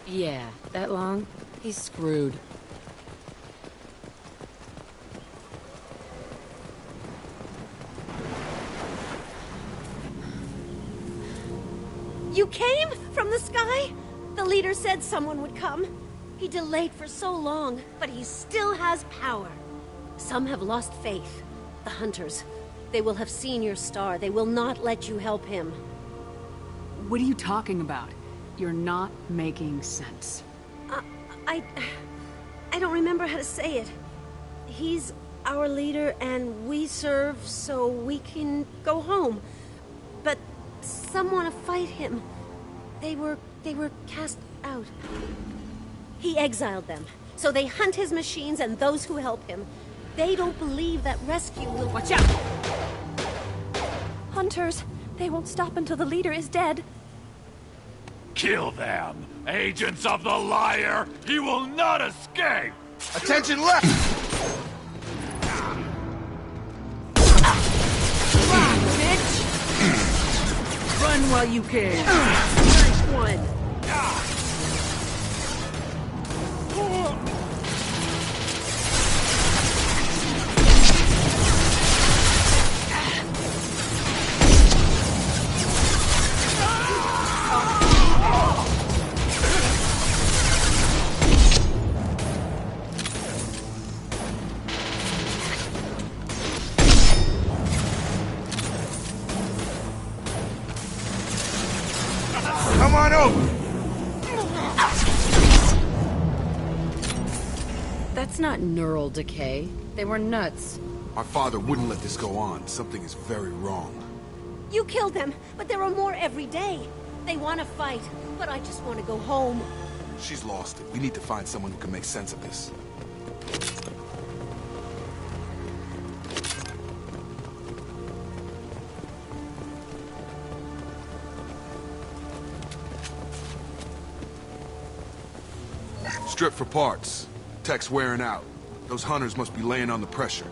Yeah, that long? He's screwed. You came from the sky? The leader said someone would come. He delayed for so long, but he still has power. Some have lost faith. The hunters. They will have seen your star. They will not let you help him. What are you talking about? You're not making sense. I don't remember how to say it. He's our leader and we serve so we can go home. But some want to fight him. They were cast out. He exiled them. So they hunt his machines and those who help him. They don't believe that rescue will... Watch out! Hunters, they won't stop until the leader is dead. Kill them! Agents of the liar! He will not escape! Attention left! Run, bitch! Run while you can! Nice one! Come on over! That's not neural decay. They were nuts. My father wouldn't let this go on. Something is very wrong. You killed them, but there are more every day. They want to fight, but I just want to go home. She's lost it. We need to find someone who can make sense of this. Strip for parts. Tech's wearing out. Those hunters must be laying on the pressure.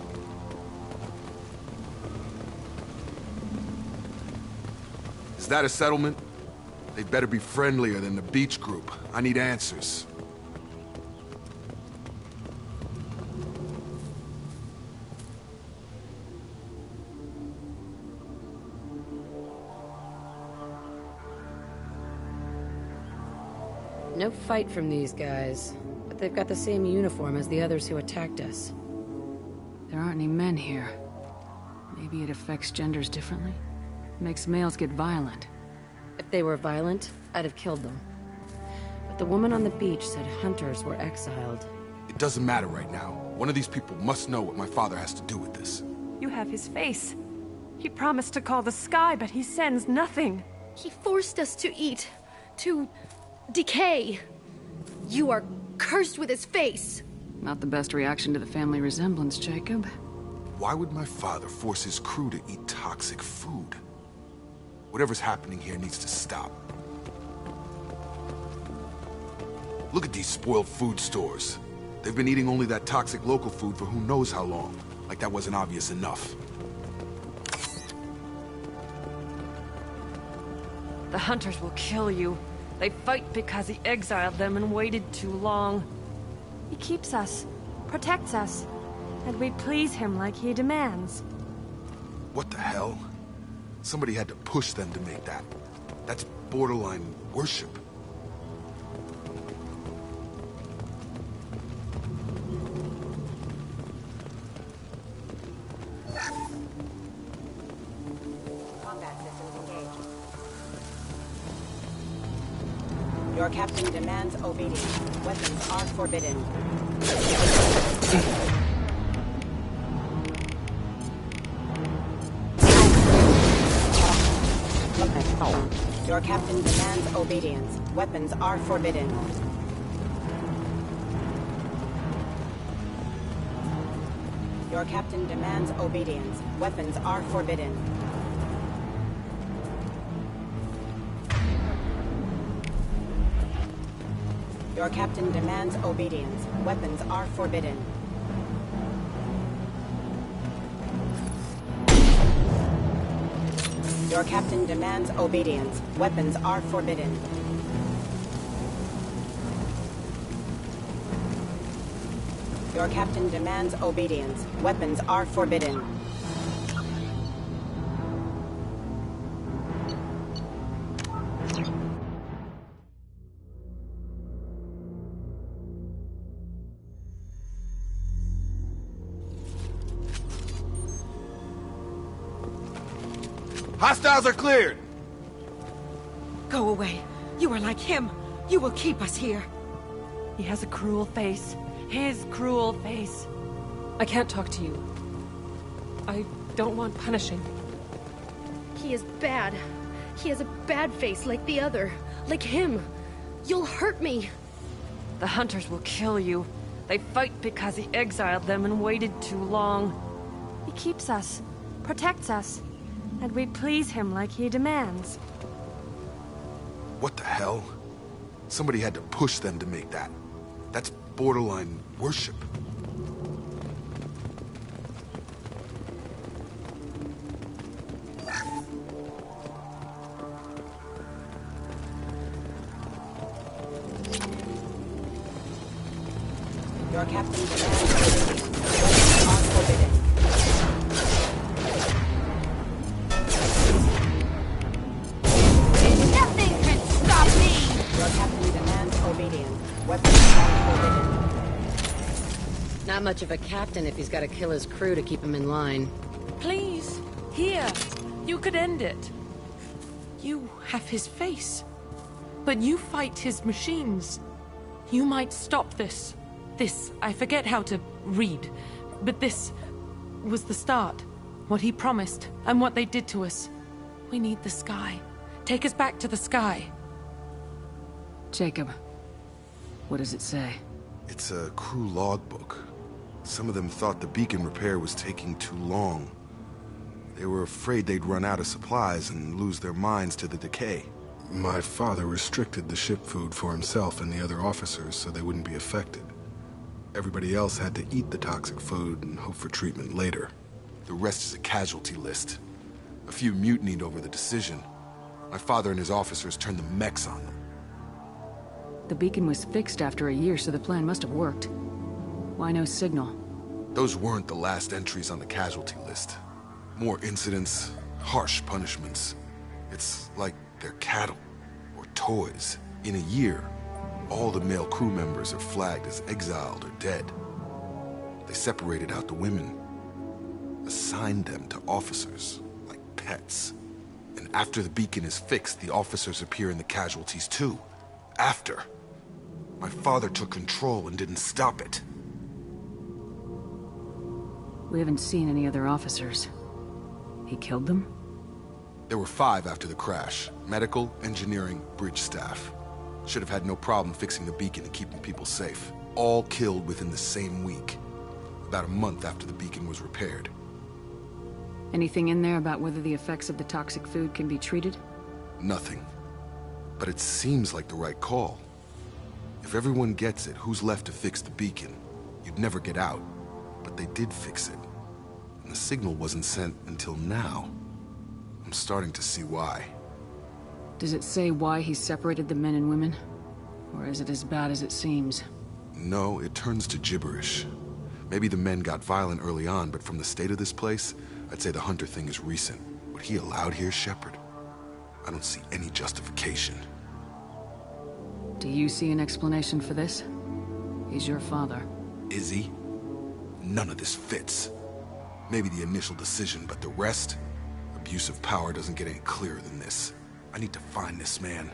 Is that a settlement? They better be friendlier than the beach group. I need answers. No fight from these guys, but they've got the same uniform as the others who attacked us. There aren't any men here. Maybe it affects genders differently? Makes males get violent. If they were violent, I'd have killed them. But the woman on the beach said hunters were exiled. It doesn't matter right now. One of these people must know what my father has to do with this. You have his face. He promised to call the sky, but he sends nothing. He forced us to eat, to decay. You are cursed with his face. Not the best reaction to the family resemblance, Jacob. Why would my father force his crew to eat toxic food? Whatever's happening here needs to stop. Look at these spoiled food stores. They've been eating only that toxic local food for who knows how long. Like that wasn't obvious enough. The hunters will kill you. They fight because he exiled them and waited too long. He keeps us, protects us, and we please him like he demands. What the hell? Somebody had to push them to make that. That's borderline worship. Combat systems engaged. Your captain demands obedience. Weapons are forbidden. Your captain demands obedience. Weapons are forbidden. Your captain demands obedience. Weapons are forbidden. Your captain demands obedience. Weapons are forbidden. Your captain demands obedience. Weapons are forbidden. Your captain demands obedience. Weapons are forbidden. Hostiles are cleared! Go away. You are like him. You will keep us here. He has a cruel face. His cruel face. I can't talk to you. I don't want punishing. He is bad. He has a bad face like the other. Like him. You'll hurt me. The hunters will kill you. They fight because he exiled them and waited too long. He keeps us, protects us, and we please him like he demands. What the hell? Somebody had to push them to make that. That's borderline worship. Your captain demands obedience. Weapons are forbidden. Nothing can stop me! Your captain demands obedience. Weapons are forbidden. Not much of a captain if he's got to kill his crew to keep him in line. Please, here. You could end it. You have his face. But you fight his machines. You might stop this. This, I forget how to read. But this was the start. What he promised, and what they did to us. We need the sky. Take us back to the sky. Jacob, what does it say? It's a crew logbook. Some of them thought the beacon repair was taking too long. They were afraid they'd run out of supplies and lose their minds to the decay. My father restricted the ship food for himself and the other officers so they wouldn't be affected. Everybody else had to eat the toxic food and hope for treatment later. The rest is a casualty list. A few mutinied over the decision. My father and his officers turned the mechs on them. The beacon was fixed after a year, so the plan must have worked. Why no signal? Those weren't the last entries on the casualty list. More incidents, harsh punishments. It's like they're cattle or toys. In a year, all the male crew members are flagged as exiled or dead. They separated out the women, assigned them to officers, like pets. And after the beacon is fixed, the officers appear in the casualties too. After. My father took control and didn't stop it. We haven't seen any other officers. He killed them? There were 5 after the crash. Medical, engineering, bridge staff. Should have had no problem fixing the beacon and keeping people safe. All killed within the same week. About a month after the beacon was repaired. Anything in there about whether the effects of the toxic food can be treated? Nothing. But it seems like the right call. If everyone gets it, who's left to fix the beacon? You'd never get out. But they did fix it. And the signal wasn't sent until now. I'm starting to see why. Does it say why he separated the men and women? Or is it as bad as it seems? No, it turns to gibberish. Maybe the men got violent early on, but from the state of this place, I'd say the Hunter thing is recent. What he allowed here, Shepard, I don't see any justification. Do you see an explanation for this? He's your father. Is he? None of this fits. Maybe the initial decision, but the rest? Abuse of power doesn't get any clearer than this. I need to find this man.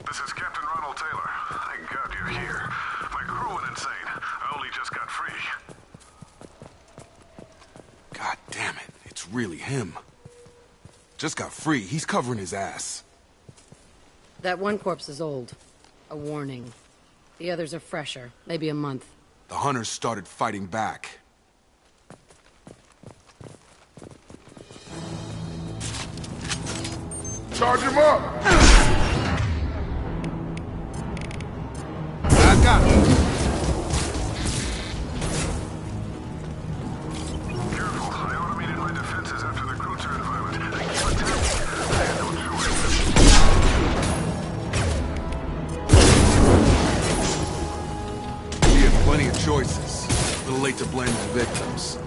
This is Captain Ronald Taylor. Thank God you're here. My crew went insane. I only just got free. God damn it, it's really him. Just got free, he's covering his ass. That one corpse is old. A warning. The others are fresher, maybe a month. The Hunters started fighting back. Charge him up! I got him. Careful, I automated my defenses after the crew turned violent. They keep attacking. I had no choice. He had plenty of choices. A little late to blame the victims.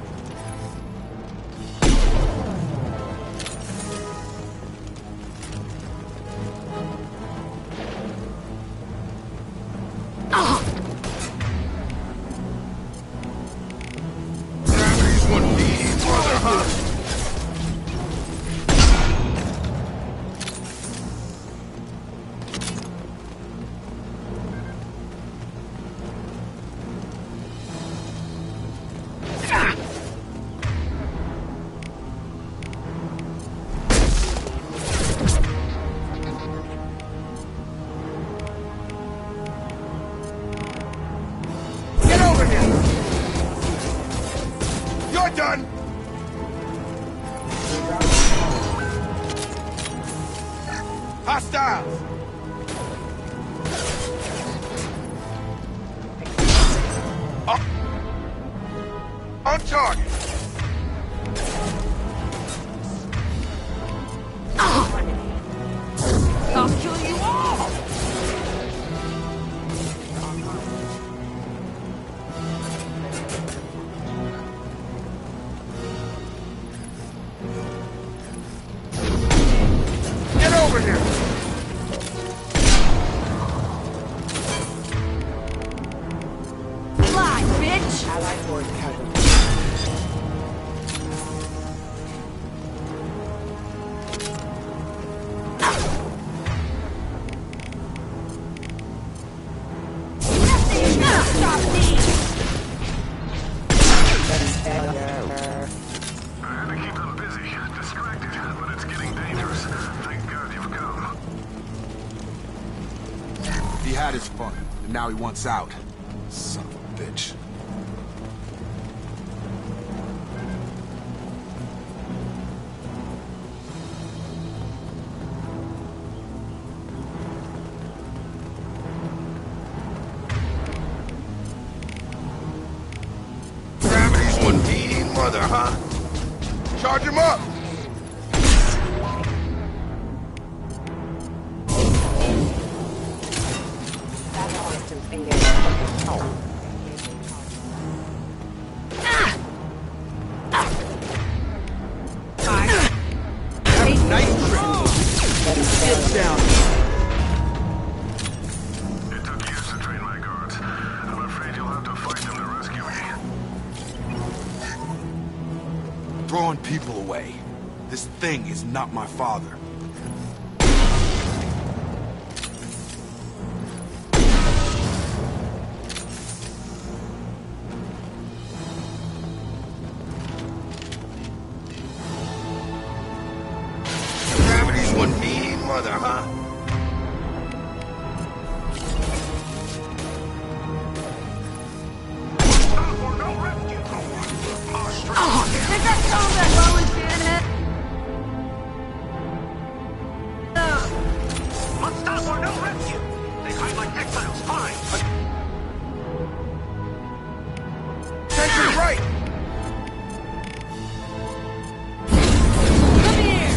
Done! Hostiles! On target! I'll kill you all! Get over here! Fly, bitch! Allied force casualty. Stop me! I had to keep them busy, distracted, but it's getting dangerous. Thank God you've come. He had his fun, and now he wants out. Son of a bitch. Gravity's one DE mother, huh? Charge him up! Battle systems engaged. Oh. Nice trick. Sit down. It took years to train my guards. I'm afraid you'll have to fight them to rescue me. Throwing people away. This thing is not my father. one mean mother, huh? Take that stone back while we stand it. Let's stop or no rescue! They hide like exiles, fine! Take it right! Come here.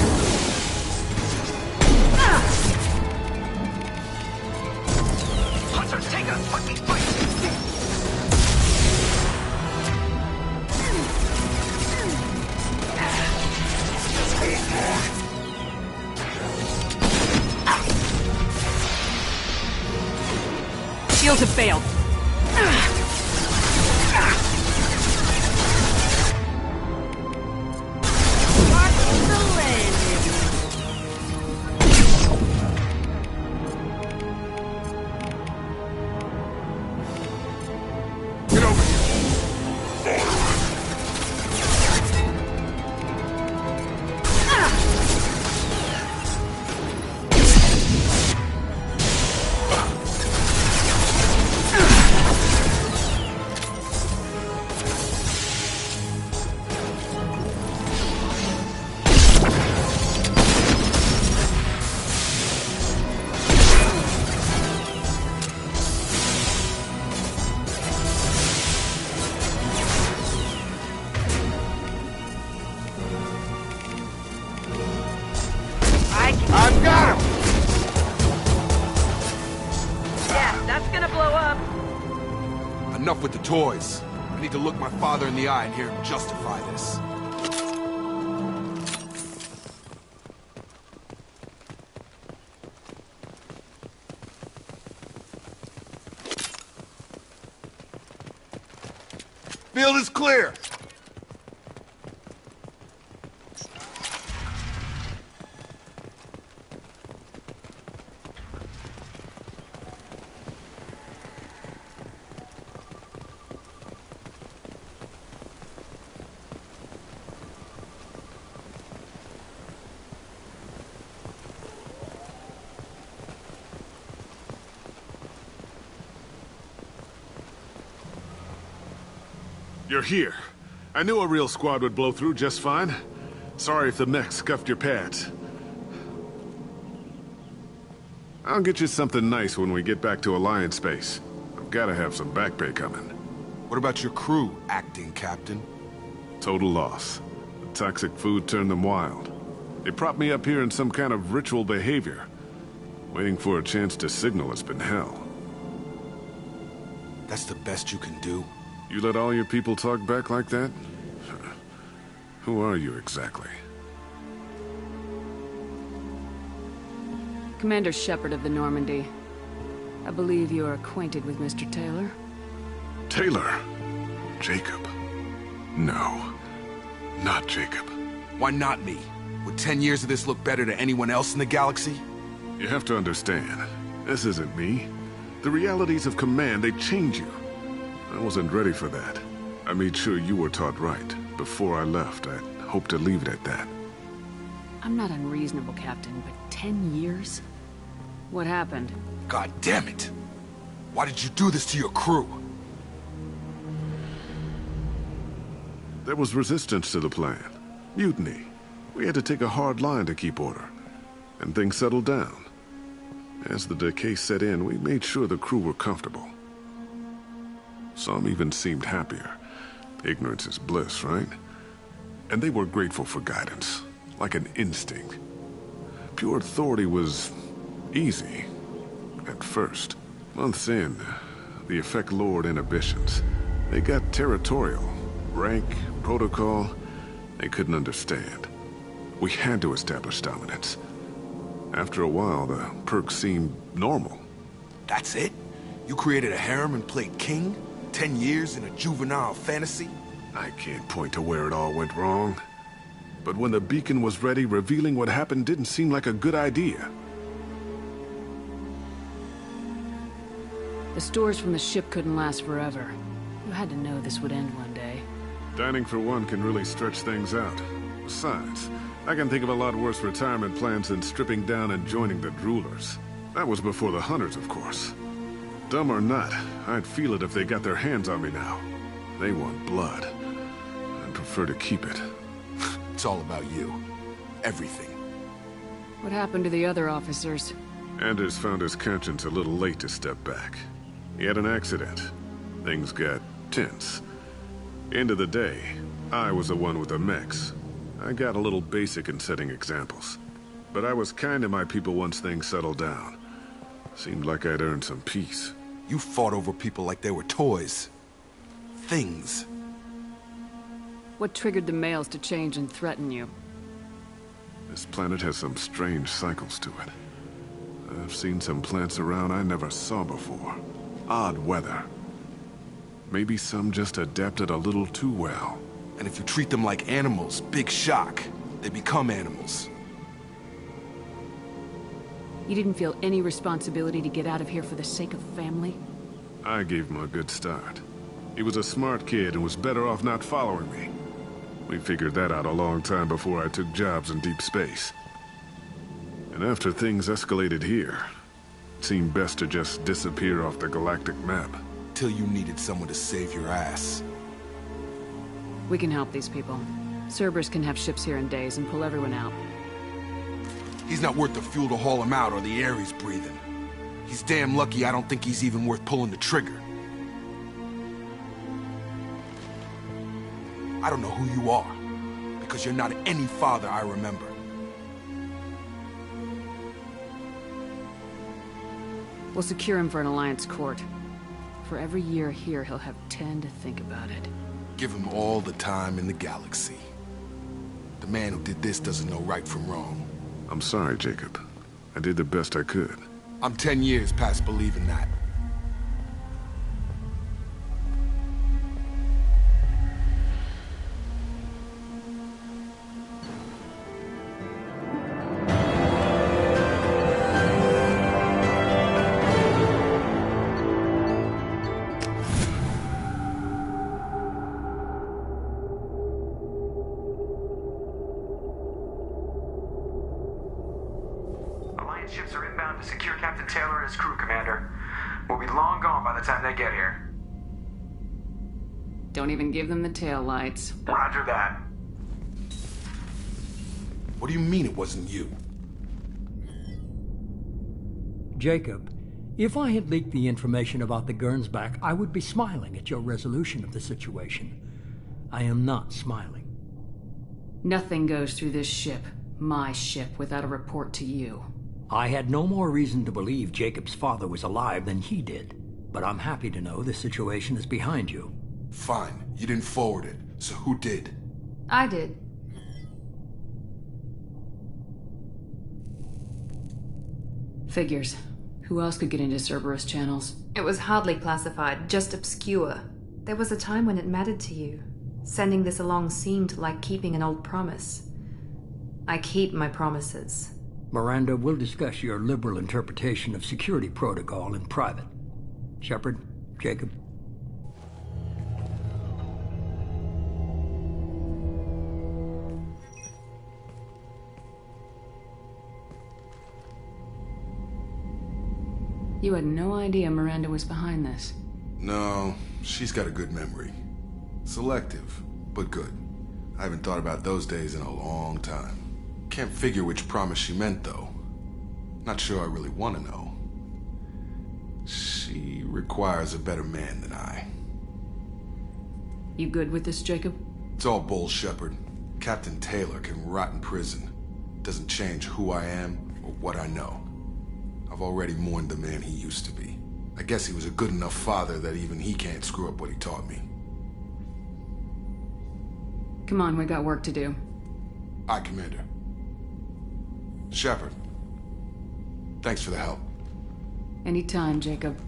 Hunters, take us! Let me fight! Shields have failed. Get over here! I've got him! Yeah, that's gonna blow up. Enough with the toys. I need to look my father in the eye and hear him justify this. Field is clear! You're here. I knew a real squad would blow through just fine. Sorry if the mech scuffed your pads. I'll get you something nice when we get back to Alliance space. I've gotta have some back pay coming. What about your crew, acting captain? Total loss. The toxic food turned them wild. They propped me up here in some kind of ritual behavior. Waiting for a chance to signal has been hell. That's the best you can do? You let all your people talk back like that? Who are you exactly? Commander Shepard of the Normandy. I believe you are acquainted with Mr. Taylor. Taylor? Jacob? No. Not Jacob. Why not me? Would 10 years of this look better to anyone else in the galaxy? You have to understand, this isn't me. The realities of command, they change you. I wasn't ready for that. I made sure you were taught right. Before I left, I hoped to leave it at that. I'm not unreasonable, Captain, but 10 years? What happened? God damn it! Why did you do this to your crew? There was resistance to the plan. Mutiny. We had to take a hard line to keep order. And things settled down. As the decay set in, we made sure the crew were comfortable. Some even seemed happier. Ignorance is bliss, right? And they were grateful for guidance, like an instinct. Pure authority was easy, at first. Months in, the effect lowered inhibitions. They got territorial. Rank, protocol, they couldn't understand. We had to establish dominance. After a while, the perks seemed normal. That's it? You created a harem and played king? 10 years in a juvenile fantasy? I can't point to where it all went wrong. But when the beacon was ready, revealing what happened didn't seem like a good idea. The stores from the ship couldn't last forever. You had to know this would end one day. Dining for one can really stretch things out. Besides, I can think of a lot worse retirement plans than stripping down and joining the Droolers. That was before the Hunters, of course. Dumb or not, I'd feel it if they got their hands on me now. They want blood. I'd prefer to keep it. It's all about you. Everything. What happened to the other officers? Anders found his conscience a little late to step back. He had an accident. Things got tense. End of the day, I was the one with the mechs. I got a little basic in setting examples. But I was kind to my people once things settled down. Seemed like I'd earned some peace. You fought over people like they were toys. Things. What triggered the males to change and threaten you? This planet has some strange cycles to it. I've seen some plants around I never saw before. Odd weather. Maybe some just adapted a little too well. And if you treat them like animals, big shock. They become animals. You didn't feel any responsibility to get out of here for the sake of family? I gave him a good start. He was a smart kid and was better off not following me. We figured that out a long time before I took jobs in deep space. And after things escalated here, it seemed best to just disappear off the galactic map. Till you needed someone to save your ass. We can help these people. Cerberus can have ships here in days and pull everyone out. He's not worth the fuel to haul him out or the air he's breathing. He's damn lucky I don't think he's even worth pulling the trigger. I don't know who you are, because you're not any father I remember. We'll secure him for an Alliance court. For every year here, he'll have 10 to think about it. Give him all the time in the galaxy. The man who did this doesn't know right from wrong. I'm sorry, Jacob. I did the best I could. I'm 10 years past believing that. Ships are inbound to secure Captain Taylor and his crew, Commander. We'll be long gone by the time they get here. Don't even give them the tail lights. Roger that. What do you mean it wasn't you? Jacob, if I had leaked the information about the Gernsback, I would be smiling at your resolution of the situation. I am not smiling. Nothing goes through this ship, my ship, without a report to you. I had no more reason to believe Jacob's father was alive than he did, but I'm happy to know the situation is behind you. Fine. You didn't forward it, so who did? I did. Figures. Who else could get into Cerberus channels? It was hardly classified, just obscure. There was a time when it mattered to you. Sending this along seemed like keeping an old promise. I keep my promises. Miranda, we'll discuss your liberal interpretation of security protocol in private. Shepard, Jacob. You had no idea Miranda was behind this. No, she's got a good memory. Selective, but good. I haven't thought about those days in a long time. Can't figure which promise she meant, though. Not sure I really want to know. She requires a better man than I. You good with this, Jacob? It's all bull, Shepard. Captain Taylor can rot in prison. Doesn't change who I am or what I know. I've already mourned the man he used to be. I guess he was a good enough father that even he can't screw up what he taught me. Come on, we got work to do. Aye, Commander. Shepard, thanks for the help. Anytime, Jacob.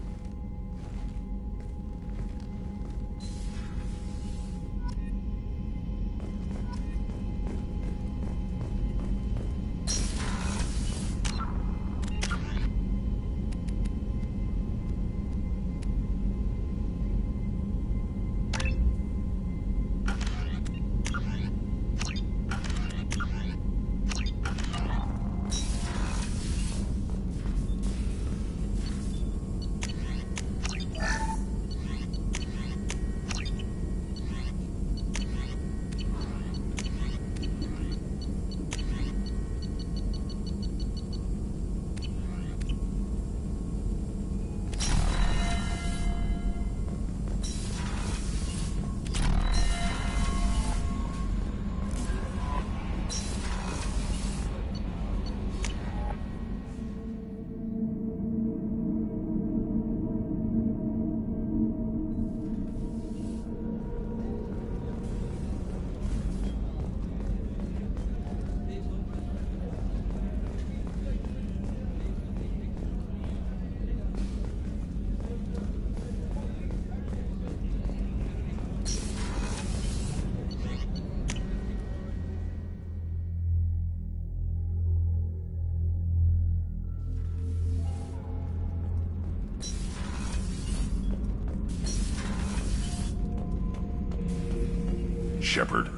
Shepard.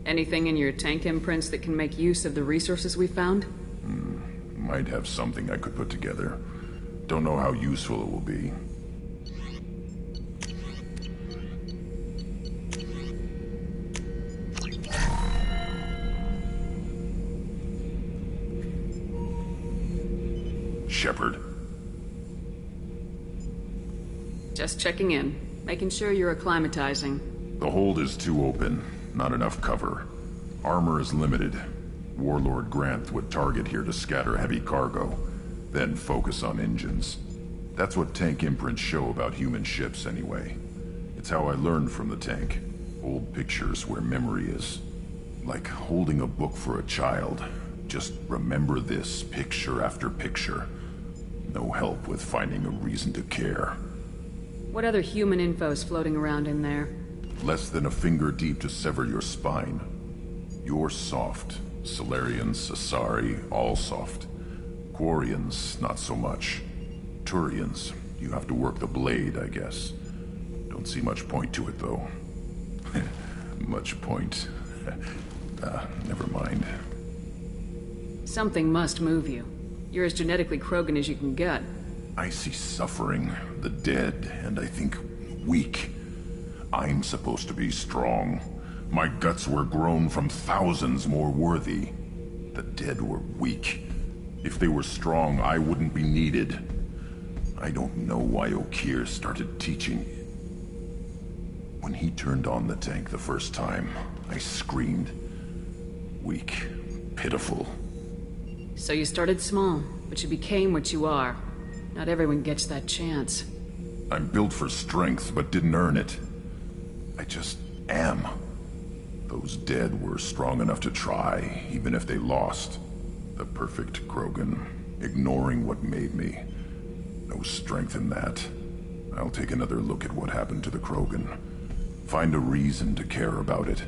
Anything in your tank imprints that can make use of the resources we found? Might have something I could put together. Don't know how useful it will be. Shepard. Just checking in, making sure you're acclimatizing. The hold is too open. Not enough cover. Armor is limited. Warlord Grant would target here to scatter heavy cargo, then focus on engines. That's what tank imprints show about human ships anyway. It's how I learned from the tank. Old pictures where memory is. Like holding a book for a child. Just remember this picture after picture. No help with finding a reason to care. What other human info's floating around in there? Less than a finger deep to sever your spine. You're soft. Solarians, Asari, all soft. Quarians, not so much. Turians, you have to work the blade, I guess. Don't see much point to it, though. Much point. Never mind. Something must move you. You're as genetically Krogan as you can get. I see suffering, the dead, and I think weak. I'm supposed to be strong. My guts were grown from thousands more worthy. The dead were weak. If they were strong, I wouldn't be needed. I don't know why Okeer started teaching. When he turned on the tank the first time, I screamed. Weak, pitiful. So you started small, but you became what you are. Not everyone gets that chance. I'm built for strength, but didn't earn it. I just am. Those dead were strong enough to try, even if they lost. The perfect Krogan, ignoring what made me. No strength in that. I'll take another look at what happened to the Krogan. Find a reason to care about it.